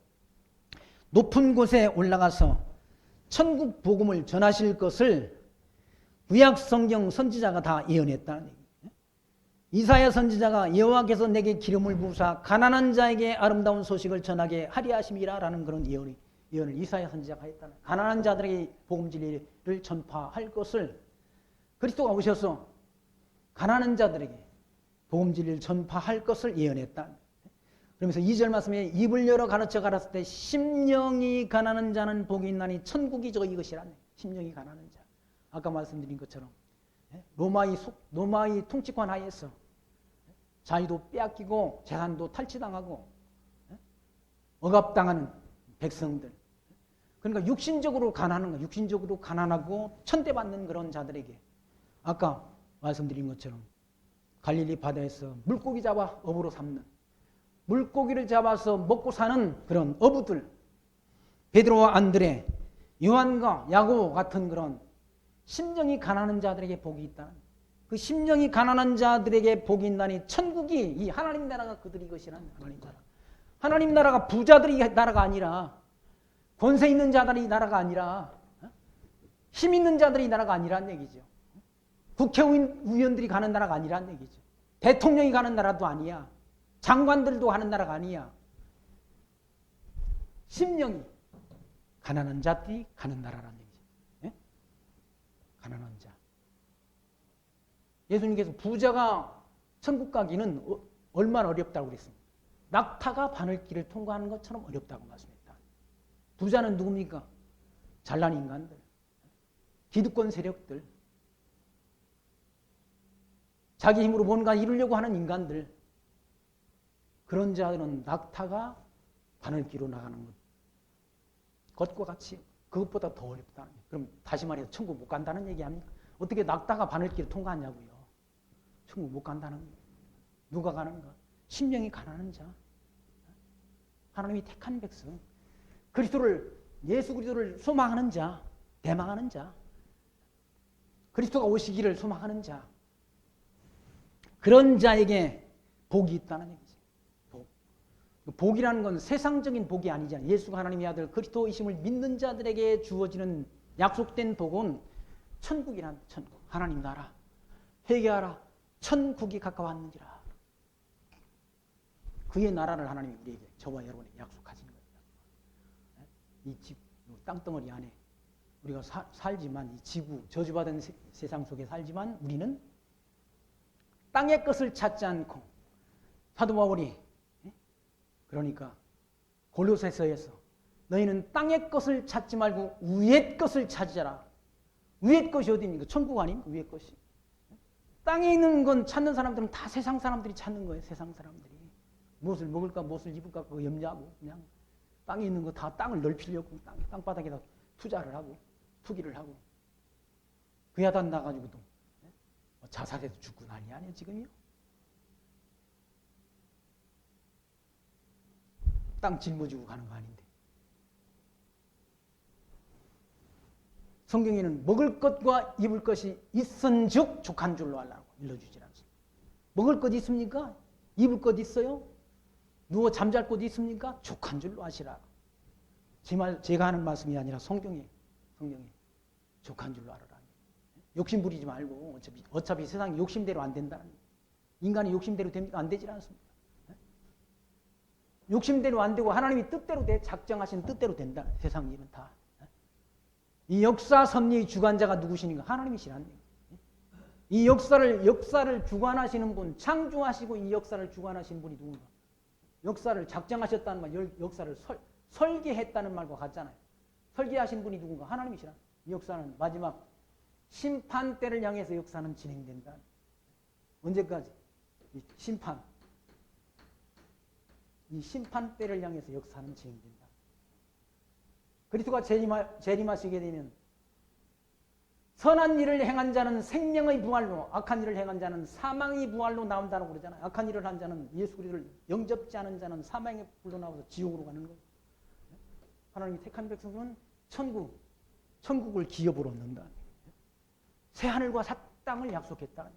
높은 곳에 올라가서 천국 복음을 전하실 것을 구약 성경 선지자가 다 예언했다는 얘기예요. 이사야 선지자가 여호와께서 내게 기름을 부으사 가난한 자에게 아름다운 소식을 전하게 하리 하심이라라는 그런 예언을 이사야 선지자가 했다는, 가난한 자들에게 복음 진리를 전파할 것을 그리스도가 오셔서 가난한 자들에게 복음 진리를 전파할 것을 예언했다. 그러면서 2절 말씀에 입을 열어 가르쳐 가랐을 때 심령이 가난한 자는 복이 있나니 천국이 이것이라네. 심령이 가난한 자. 아까 말씀드린 것처럼 로마의 통치권 하에서 자유도 빼앗기고 재산도 탈취당하고 억압당하는 백성들. 그러니까 육신적으로 가난하고 천대받는 그런 자들에게 아까 말씀드린 것처럼 갈릴리 바다에서 물고기 잡아 어부로 삼는, 물고기를 잡아서 먹고 사는 그런 어부들, 베드로와 안드레, 요한과 야고보 같은 그런 심령이 가난한 자들에게 복이 있다. 그 심령이 가난한 자들에게 복이 있나니 천국이 이 하나님 나라가 그들이 것이라는 하나님 나라. 하나님 나라가 부자들이 나라가 아니라 권세 있는 자들이 나라가 아니라 힘 있는 자들이 나라가 아니라는 얘기죠. 국회의원들이 가는 나라가 아니라는 얘기죠. 대통령이 가는 나라도 아니야. 장관들도 가는 나라가 아니야. 심령이 가난한 자들이 가는 나라라는 얘기죠. 예? 가난한 자. 예수님께서 부자가 천국 가기는 얼마나 어렵다고 그랬습니까? 낙타가 바늘길을 통과하는 것처럼 어렵다고 말씀했다. 부자는 누굽니까? 잘난 인간들, 기득권 세력들, 자기 힘으로 뭔가 이루려고 하는 인간들, 그런 자들은 낙타가 바늘길로 나가는 것과 같이 그것보다 더 어렵다. 그럼 다시 말해서 천국 못 간다는 얘기 아닙니까? 어떻게 낙타가 바늘길을 통과하냐고요. 천국 못 간다는 거예요. 누가 가는가? 심령이 가난한 자, 하나님이 택한 백성, 예수 그리스도를 소망하는 자, 대망하는 자, 그리스도가 오시기를 소망하는 자, 그런 자에게 복이 있다는 얘기지. 복. 복이라는 건 세상적인 복이 아니잖아요. 예수가 하나님의 아들 그리스도이심을 믿는 자들에게 주어지는 약속된 복은 천국이란 천국. 하나님 나라. 회개하라. 천국이 가까웠느니라. 그의 나라를 하나님이 우리에게 저와 여러분에게 약속하시는 거예요. 이 집, 땅덩어리 안에 우리가 살지만 이 지구, 저주받은 세상 속에 살지만 우리는 땅의 것을 찾지 않고 사도 바울이 그러니까 골로새서에서 너희는 땅의 것을 찾지 말고 위의 것을 찾으라. 위의 것이 어디입니까? 천국 아닙니까? 위의 것이. 땅에 있는 건 찾는 사람들은 다 세상 사람들이 찾는 거예요. 세상 사람들이. 무엇을 먹을까 무엇을 입을까 그거 염려하고 그냥 땅에 있는 거 다 땅을 넓히려고 땅바닥에다 투자를 하고 투기를 하고 그 야단 나가지고도 자살해도 죽고 난리 아니에요 지금이요. 땅 짊어지고 가는 거 아닌데. 성경에는 먹을 것과 입을 것이 있은즉 족한 줄로 알라고 일러주질 않습니다. 먹을 것 있습니까? 입을 것 있어요? 누워 잠잘 곳 있습니까? 족한 줄로 아시라. 제가 하는 말씀이 아니라 성경에 족한 줄로 알아라. 욕심 부리지 말고 어차피 세상이 욕심대로 안 된다는 거예요. 인간이 욕심대로 됩니까? 안 되질 않습니다. 욕심대로 안 되고 하나님이 뜻대로 작정하신 뜻대로 된다. 세상 일은 다. 이 역사 섭리의 주관자가 누구시는가? 하나님이시라는 거예요. 이 역사를 주관하시는 분, 창조하시고 이 역사를 주관하신 분이 누군가? 역사를 작정하셨다는 말, 역사를 설계했다는 말과 같잖아요. 설계하신 분이 누군가? 하나님이시라. 이 역사는 마지막 심판 때를 향해서 역사는 진행된다. 언제까지? 이 심판 때를 향해서 역사는 진행된다. 그리스도가 재림하시게 되면 선한 일을 행한 자는 생명의 부활로, 악한 일을 행한 자는 사망의 부활로 나온다고 그러잖아요. 악한 일을 한 자는 예수 그리스도를 영접지 않은 자는 사망의 불로 나와서 지옥으로 가는 거예요. 하나님이 택한 백성은 천국을 기업으로 얻는다. 새 하늘과 새 땅을 약속했다.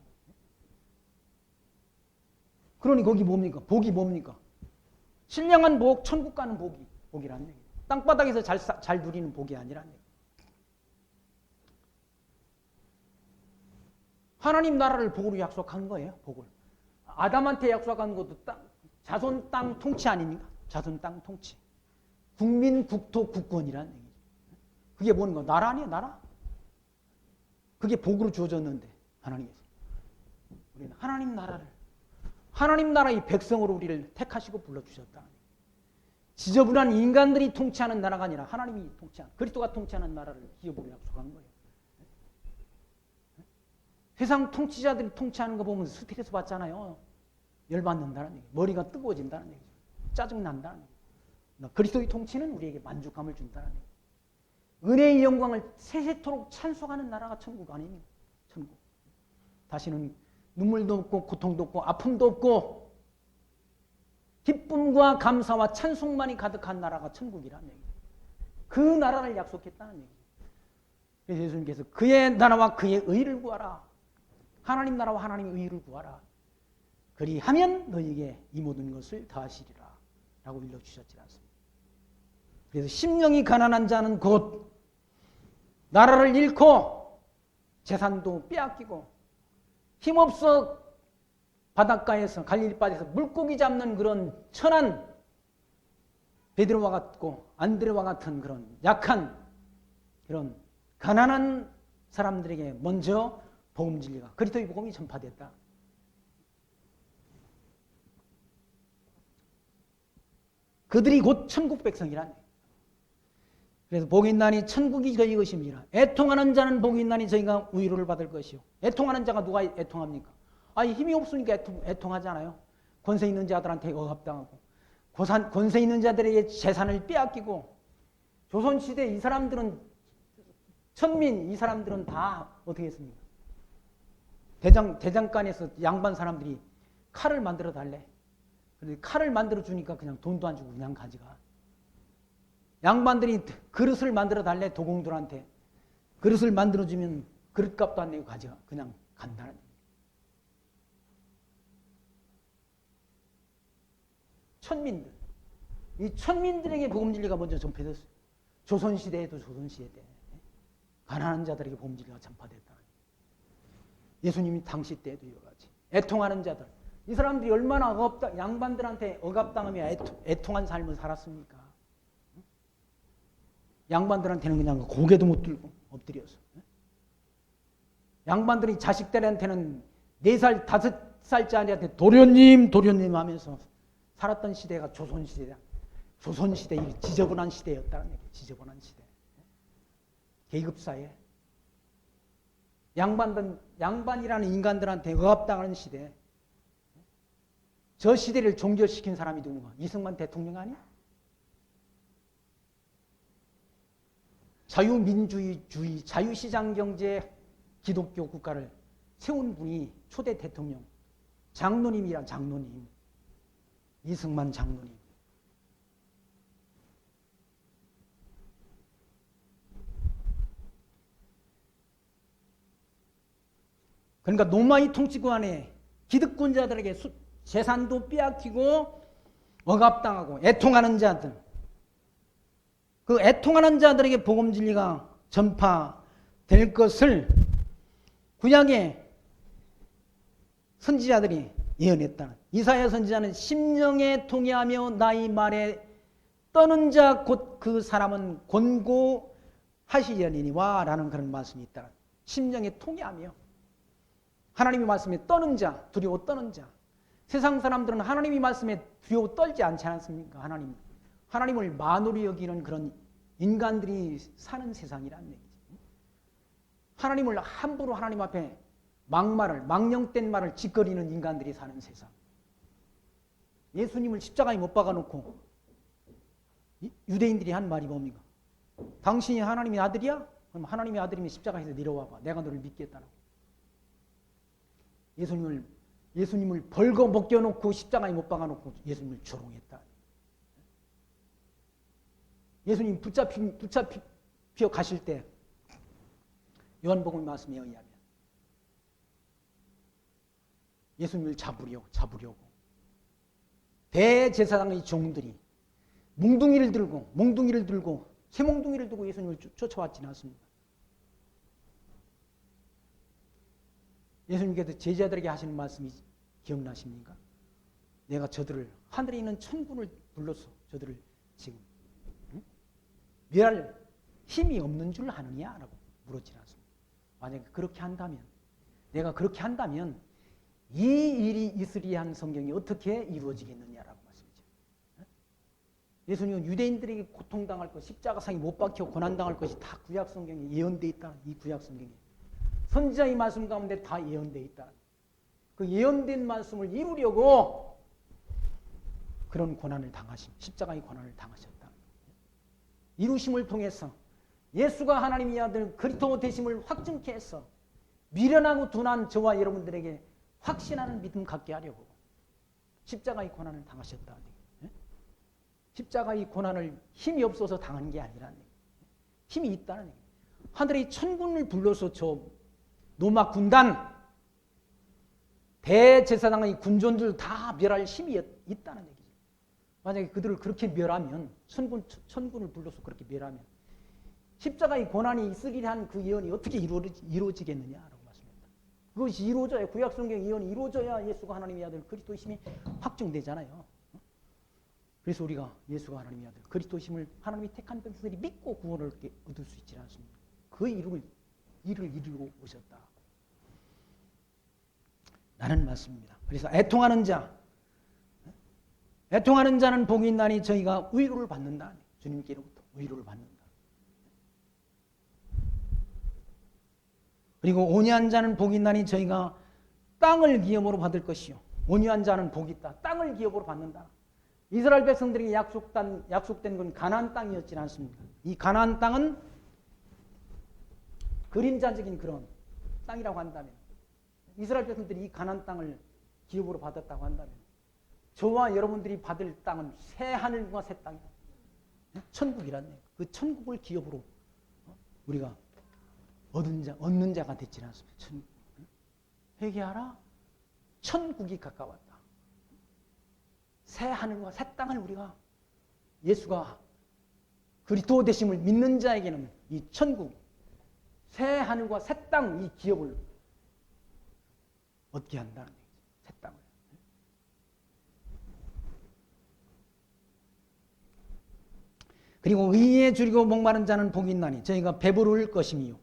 그러니 거기 뭡니까? 복이 뭡니까? 신령한 복, 천국 가는 복이라는 얘기예요. 땅바닥에서 잘 누리는 복이 아니라는 얘기예요. 하나님 나라를 복으로 약속한 거예요. 복을. 아담한테 약속한 것도 자손 땅 통치 아닙니까? 자손 땅 통치. 국민, 국토, 국권이라는 얘기죠. 그게 뭔가? 나라 아니에요? 나라? 그게 복으로 주어졌는데 하나님께서 우리는 하나님 나라의 백성으로 우리를 택하시고 불러주셨다. 지저분한 인간들이 통치하는 나라가 아니라 하나님이 통치하는, 그리스도가 통치하는 나라를 기업으로 약속한 거예요. 세상 통치자들이 통치하는 거 보면 스트레스 받잖아요. 열받는다는 얘기예요. 머리가 뜨거워진다는 얘기죠. 짜증난다는 얘기예요. 그리스도의 통치는 우리에게 만족감을 준다는 얘기예요. 은혜의 영광을 세세토록 찬송하는 나라가 천국 아닙니까? 천국. 다시는 눈물도 없고 고통도 없고 아픔도 없고 기쁨과 감사와 찬송만이 가득한 나라가 천국이라는 얘기예요. 그 나라를 약속했다는 얘기예요. 그래서 예수님께서 그의 나라와 그의 의를 구하라. 하나님 나라와 하나님의 의를 구하라. 그리하면 너희에게 이 모든 것을 더하시리라. 라고 일러주셨지 않습니까? 그래서 심령이 가난한 자는 곧 나라를 잃고 재산도 빼앗기고 힘없어 바닷가에서 갈릴바에서 물고기 잡는 그런 천한 베드로와 같고 안드레와 같은 그런 약한 그런 가난한 사람들에게 먼저 복음 진리가 그리스도의 복음이 전파됐다. 그들이 곧 천국 백성이란. 그래서 복이 있나니 천국이 저희 것입니다. 애통하는 자는 복이 있나니 저희가 위로를 받을 것이요. 애통하는 자가 누가 애통합니까? 아니 힘이 없으니까 애통하잖아요. 권세 있는 자들한테 억압당하고 권세 있는 자들에게 재산을 빼앗기고 조선시대 이 사람들은 천민 이 사람들은 다 어떻게 했습니까? 대장간에서 양반 사람들이 칼을 만들어 달래. 그런데 칼을 만들어 주니까 그냥 돈도 안 주고 그냥 가져가. 양반들이 그릇을 만들어 달래 도공들한테. 그릇을 만들어 주면 그릇값도 안 내고 가져가. 그냥 간다는 얘기예요. 천민들. 이 천민들에게 복음 진리가 먼저 전파됐어요. 조선시대에도 조선시대 가난한 자들에게 복음 진리가 전파됐다. 예수님이 당시 때에도 이와 같이 애통하는 자들. 이 사람들이 얼마나 양반들한테 억압당하며 애통한 삶을 살았습니까? 양반들한테는 그냥 고개도 못 들고 엎드려서. 양반들이 자식들한테는 4살, 5살짜리한테 도련님 하면서 살았던 시대가 조선시대다. 조선시대, 지저분한 시대였다는 얘기예요. 지저분한 시대. 계급사회. 양반이라는 인간들한테 억압당하는 시대. 저 시대를 종결시킨 사람이 누군가? 이승만 대통령 아니야? 자유민주주의, 자유시장경제 기독교 국가를 세운 분이 초대 대통령. 장로님이란 장로님. 이승만 장로님. 그러니까 노마이 통치권 안에 기득권자들에게 재산도 빼앗기고 억압당하고 애통하는 자들, 그 애통하는 자들에게 복음 진리가 전파될 것을 구약의 선지자들이 예언했다. 이사야 선지자는 심령에 통해하며 나의 말에 떠는 자 곧 그 사람은 권고하시려니와 라는 그런 말씀이 있다. 심령에 통해하며 하나님의 말씀에 떠는 자, 두려워 떠는 자. 세상 사람들은 하나님의 말씀에 두려워 떨지 않지 않습니까? 하나님을 만으로 여기는 그런 인간들이 사는 세상이라는 얘기죠. 하나님을 함부로 하나님 앞에 망령된 말을 짓거리는 인간들이 사는 세상. 예수님을 십자가에 못 박아놓고 유대인들이 한 말이 뭡니까? 당신이 하나님의 아들이야? 그럼 하나님의 아들이면 십자가에서 내려와봐. 내가 너를 믿겠다라고. 예수님을 벌거 벗겨놓고 십자가에 못 박아놓고 예수님을 조롱했다. 예수님 붙잡혀 가실 때 요한복음 말씀에 의하면 예수님을 잡으려고 대제사장의 종들이 몽둥이를 들고 쇠몽둥이를 들고 예수님을 쫓아왔지는 않습니다. 예수님께서 제자들에게 하시는 말씀이 기억나십니까? 내가 저들을 하늘에 있는 천군을 불러서 저들을 지금 멸할 힘이 없는 줄 아느냐? 라고 물었지 않습니까? 만약에 그렇게 한다면 내가 그렇게 한다면 이 일이 있으리야 한 성경이 어떻게 이루어지겠느냐라고 말씀이죠. 예수님은 유대인들에게 고통당할 것, 십자가상에 못 박혀 고난당할 것이 다 구약 성경에 예언되어 있다. 이 구약 성경에. 선지자의 말씀 가운데 다 예언되어 있다. 그 예언된 말씀을 이루려고 그런 고난을 십자가의 고난을 당하셨다. 이루심을 통해서 예수가 하나님의 아들 그리스도 되심을 확증케 해서 미련하고 둔한 저와 여러분들에게 확신하는 믿음 갖게 하려고 십자가의 고난을 당하셨다. 십자가의 고난을 힘이 없어서 당한 게 아니라는 얘기예요. 힘이 있다는 얘기예요. 하늘의 천군을 불러서 저 로마 군단 대제사장의 군존들 다 멸할 힘이 있다는 얘기죠. 만약에 그들을 그렇게 멸하면 천군을 불러서 그렇게 멸하면 십자가의 고난이 있으리라 한 그 예언이 어떻게 이루어지겠느냐라고 말씀합니다. 그것이 이루어져야 구약성경 예언이 이루어져야 예수가 하나님의 아들 그리스도이심이 확증되잖아요. 그래서 우리가 예수가 하나님의 아들 그리스도이심을 하나님이 택한 백성들이 믿고 구원을 얻을 수 있지 않습니까? 그 일을 이루고 오셨다. 라는 말씀입니다. 그래서 애통하는 자는 복이 있나니 저희가 위로를 받는다. 주님께로부터 위로를 받는다. 그리고 온유한 자는 복이 있나니 저희가 땅을 기업으로 받을 것이요. 온유한 자는 복이 있다. 땅을 기업으로 받는다. 이스라엘 백성들에게 약속된 건 가나안 땅이었지 않습니까? 이 가나안 땅은 그림자적인 그런 땅이라고 한다면 이스라엘 백성들이 이 가나안 땅을 기업으로 받았다고 한다면 저와 여러분들이 받을 땅은 새 하늘과 새 땅이다. 천국이라는 얘기예요. 그 천국을 기업으로 우리가 얻는 자가 됐지 않습니까? 천국. 회개하라. 천국이 가까웠다. 새 하늘과 새 땅을 우리가 예수가 그리스도 되심을 믿는 자에게는 이 천국, 새 하늘과 새 땅 이 기업을 얻게 한다는 얘기죠. 새 땅을. 그리고 의에 줄이고 목마른 자는 복이 있나니 저희가 배부를 것임이요.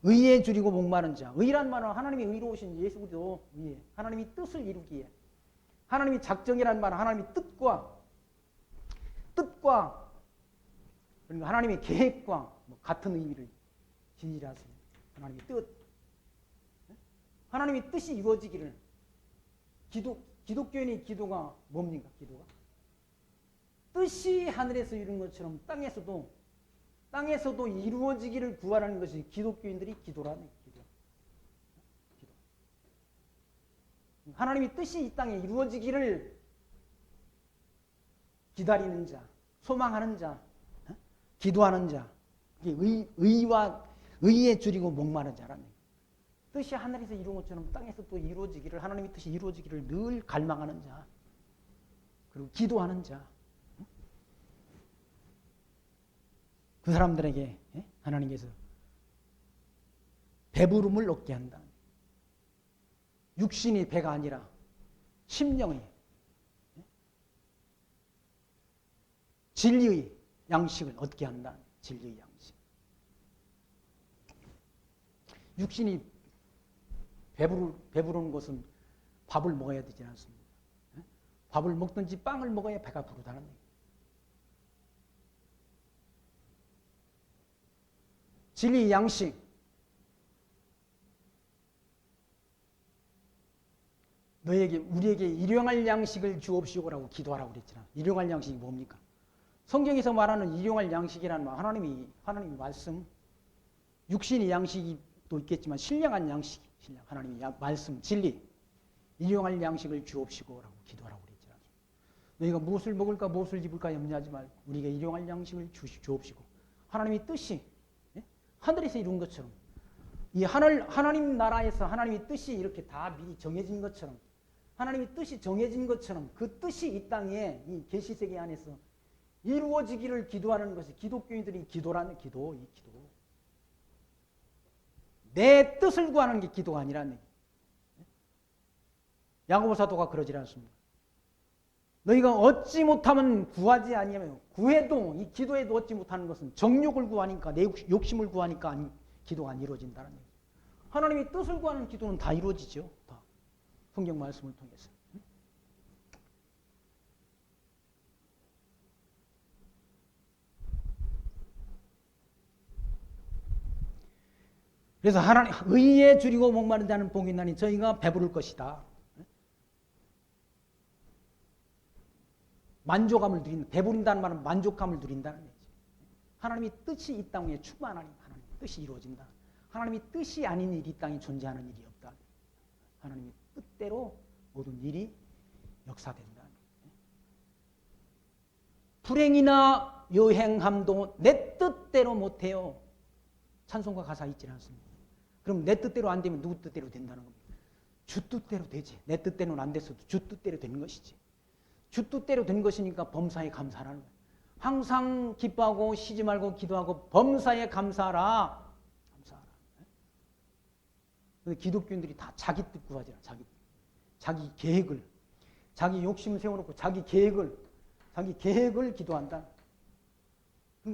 의에 줄이고 목마른 자. 의란 말은 하나님이 의로우신 예수 그리스도 의에 하나님이 뜻을 이루기에 하나님이 작정이라는 말은 하나님의 뜻과 그러니까 하나님의 계획과 같은 의미를 지니라 하십니다. 하나님의 뜻. 하나님의 뜻이 이루어지기를 기독교인의 기도가 뭡니까? 기도가 뜻이 하늘에서 이룬 것처럼 땅에서도 이루어지기를 구하라는 것이 기독교인들이 기도라는 기도. 하나님의 뜻이 이 땅에 이루어지기를 기다리는 자, 소망하는 자, 기도하는 자, 그게 의에 줄이고 목마른 자라는 거예요. 뜻이 하늘에서 이룬 것처럼 땅에서 또 이루어지기를 하나님의 뜻이 이루어지기를 늘 갈망하는 자, 그리고 기도하는 자, 그 사람들에게 하나님께서 배부름을 얻게 한다. 육신이 배가 아니라 심령의 진리의 양식을 얻게 한다. 진리의 양식. 육신이 배부르는 것은 밥을 먹어야 되지 않습니까? 밥을 먹든지 빵을 먹어야 배가 부르다는 얘기예요. 진리의 양식. 우리에게 일용할 양식을 주옵시오라고 기도하라고 그랬잖아. 일용할 양식이 뭡니까? 성경에서 말하는 일용할 양식이라는 말, 하나님의 말씀, 육신의 양식이 또 있겠지만 신령한 양식, 하나님의 말씀, 진리, 일용할 양식을 주옵시고라고 기도하라고 그랬잖아. 너희가 무엇을 먹을까 무엇을 입을까 염려하지 말고 우리에게 일용할 양식을 주옵시고 하나님의 뜻이 하늘에서 이룬 것처럼 이 하나님 나라에서 하나님의 뜻이 이렇게 다 미리 정해진 것처럼 하나님의 뜻이 정해진 것처럼 그 뜻이 이 땅에 이 계시세계 안에서 이루어지기를 기도하는 것이 기독교인들이 기도라는 기도, 이 기도. 내 뜻을 구하는 게 기도가 아니라는 얘기. 야고보 사도가 그러질 않습니다. 너희가 얻지 못하면 구하지 아니하며 구해도 이 기도에도 얻지 못하는 것은 정욕을 구하니까 내 욕심을 구하니까 기도가 안 이루어진다는 얘기. 하나님의 뜻을 구하는 기도는 다 이루어지죠. 다. 성경 말씀을 통해서. 그래서 하나님 의에 줄이고 목마른 자는 복이 있나니 저희가 배부를 것이다. 만족감을 누린다. 배부른다는 말은 만족감을 누린다는 얘기죠. 하나님의 뜻이 이 땅에 충만하니 하나님의 뜻이 이루어진다. 하나님의 뜻이 아닌 일이 이 땅에 존재하는 일이 없다. 하나님의 뜻대로 모든 일이 역사된다. 불행이나 여행함도 내 뜻대로 못해요. 찬송가 가사 있지 않습니까? 그럼 내 뜻대로 안 되면 누구 뜻대로 된다는 겁니다. 주 뜻대로 되지. 내 뜻대로는 안 됐어도 주 뜻대로 되는 것이지. 주 뜻대로 된 것이니까 범사에 감사하라는 거예요. 항상 기뻐하고 쉬지 말고 기도하고 범사에 감사하라. 감사하라. 근데 기독교인들이 다 자기 뜻 구하잖아. 자기 계획을. 자기 욕심을 세워놓고 자기 계획을 기도한다.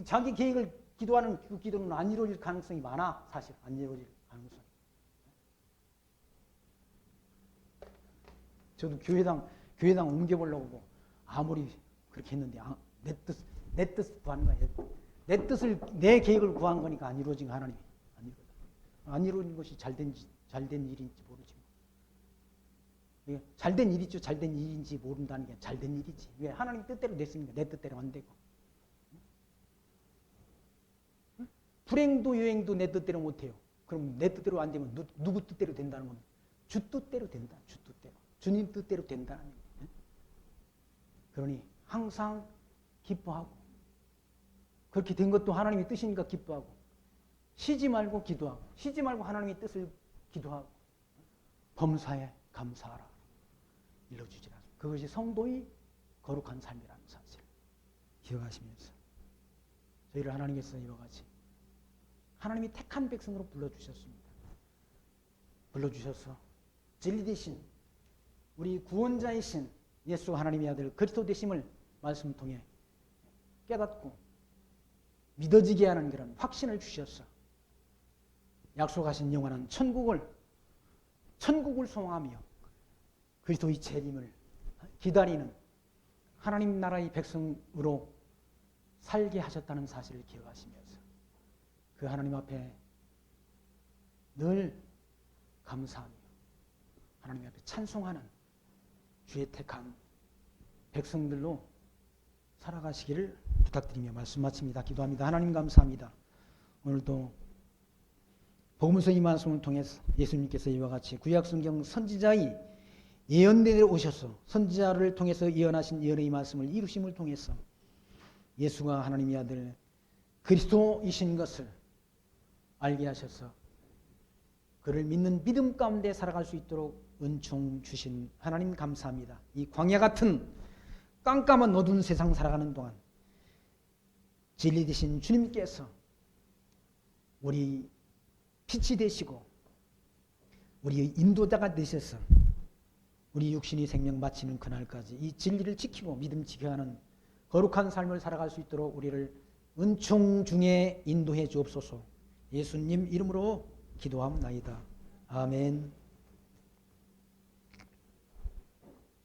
자기 계획을 기도하는 그 기도는 안 이루어질 가능성이 많아. 사실 안 이루어질 가능성이. 저도 교회당 옮겨보려고 아무리 그렇게 했는데 내 뜻 구하는 거예요. 내 계획을 구한 거니까 안 이루어진 하나님이 안 이루어진 것이 잘된 일인지 모르지. 잘된 일이죠. 잘된 일인지 모른다는 게 잘된 일이지. 왜 하나님 뜻대로 됐으니까 내 뜻대로 안 되고. 불행도 여행도 내 뜻대로 못해요. 그럼 내 뜻대로 안 되면 누구 뜻대로 된다는 겁니다. 주 뜻대로 된다. 주 뜻대로. 주님 뜻대로 된다는 얘기예요. 그러니 항상 기뻐하고 그렇게 된 것도 하나님의 뜻이니까 기뻐하고 쉬지 말고 기도하고 쉬지 말고 하나님의 뜻을 기도하고 범사에 감사하라. 일러주지 않습니다. 그것이 성도의 거룩한 삶이라는 사실 기억하시면서 저희를 하나님께서 이와 같이 하나님이 택한 백성으로 불러주셨습니다. 불러주셔서 진리 되신 우리 구원자이신 예수 하나님의 아들 그리스도 되심을 말씀 통해 깨닫고 믿어지게 하는 그런 확신을 주셔서 약속하신 영원한 천국을 소망하며 그리스도의 재림을 기다리는 하나님 나라의 백성으로 살게 하셨다는 사실을 기억하시면서 그 하나님 앞에 늘 감사하며 하나님 앞에 찬송하는 주의 택한 백성들로 살아가시기를 부탁드리며 말씀 마칩니다. 기도합니다. 하나님 감사합니다. 오늘도 복음서 이 말씀을 통해서 예수님께서 이와 같이 구약성경 선지자의 예언대로 오셔서 선지자를 통해서 예언하신 예언의 말씀을 이루심을 통해서 예수가 하나님의 아들 그리스도이신 것을 알게 하셔서 그를 믿는 믿음 가운데 살아갈 수 있도록 은총 주신 하나님 감사합니다. 이 광야 같은 깜깜한 어두운 세상 살아가는 동안 진리 되신 주님께서 우리 빛이 되시고 우리의 인도자가 되셔서 우리 육신이 생명 마치는 그날까지 이 진리를 지키고 믿음 지켜가는 거룩한 삶을 살아갈 수 있도록 우리를 은총 중에 인도해 주옵소서. 예수님 이름으로 기도합나이다. 아멘.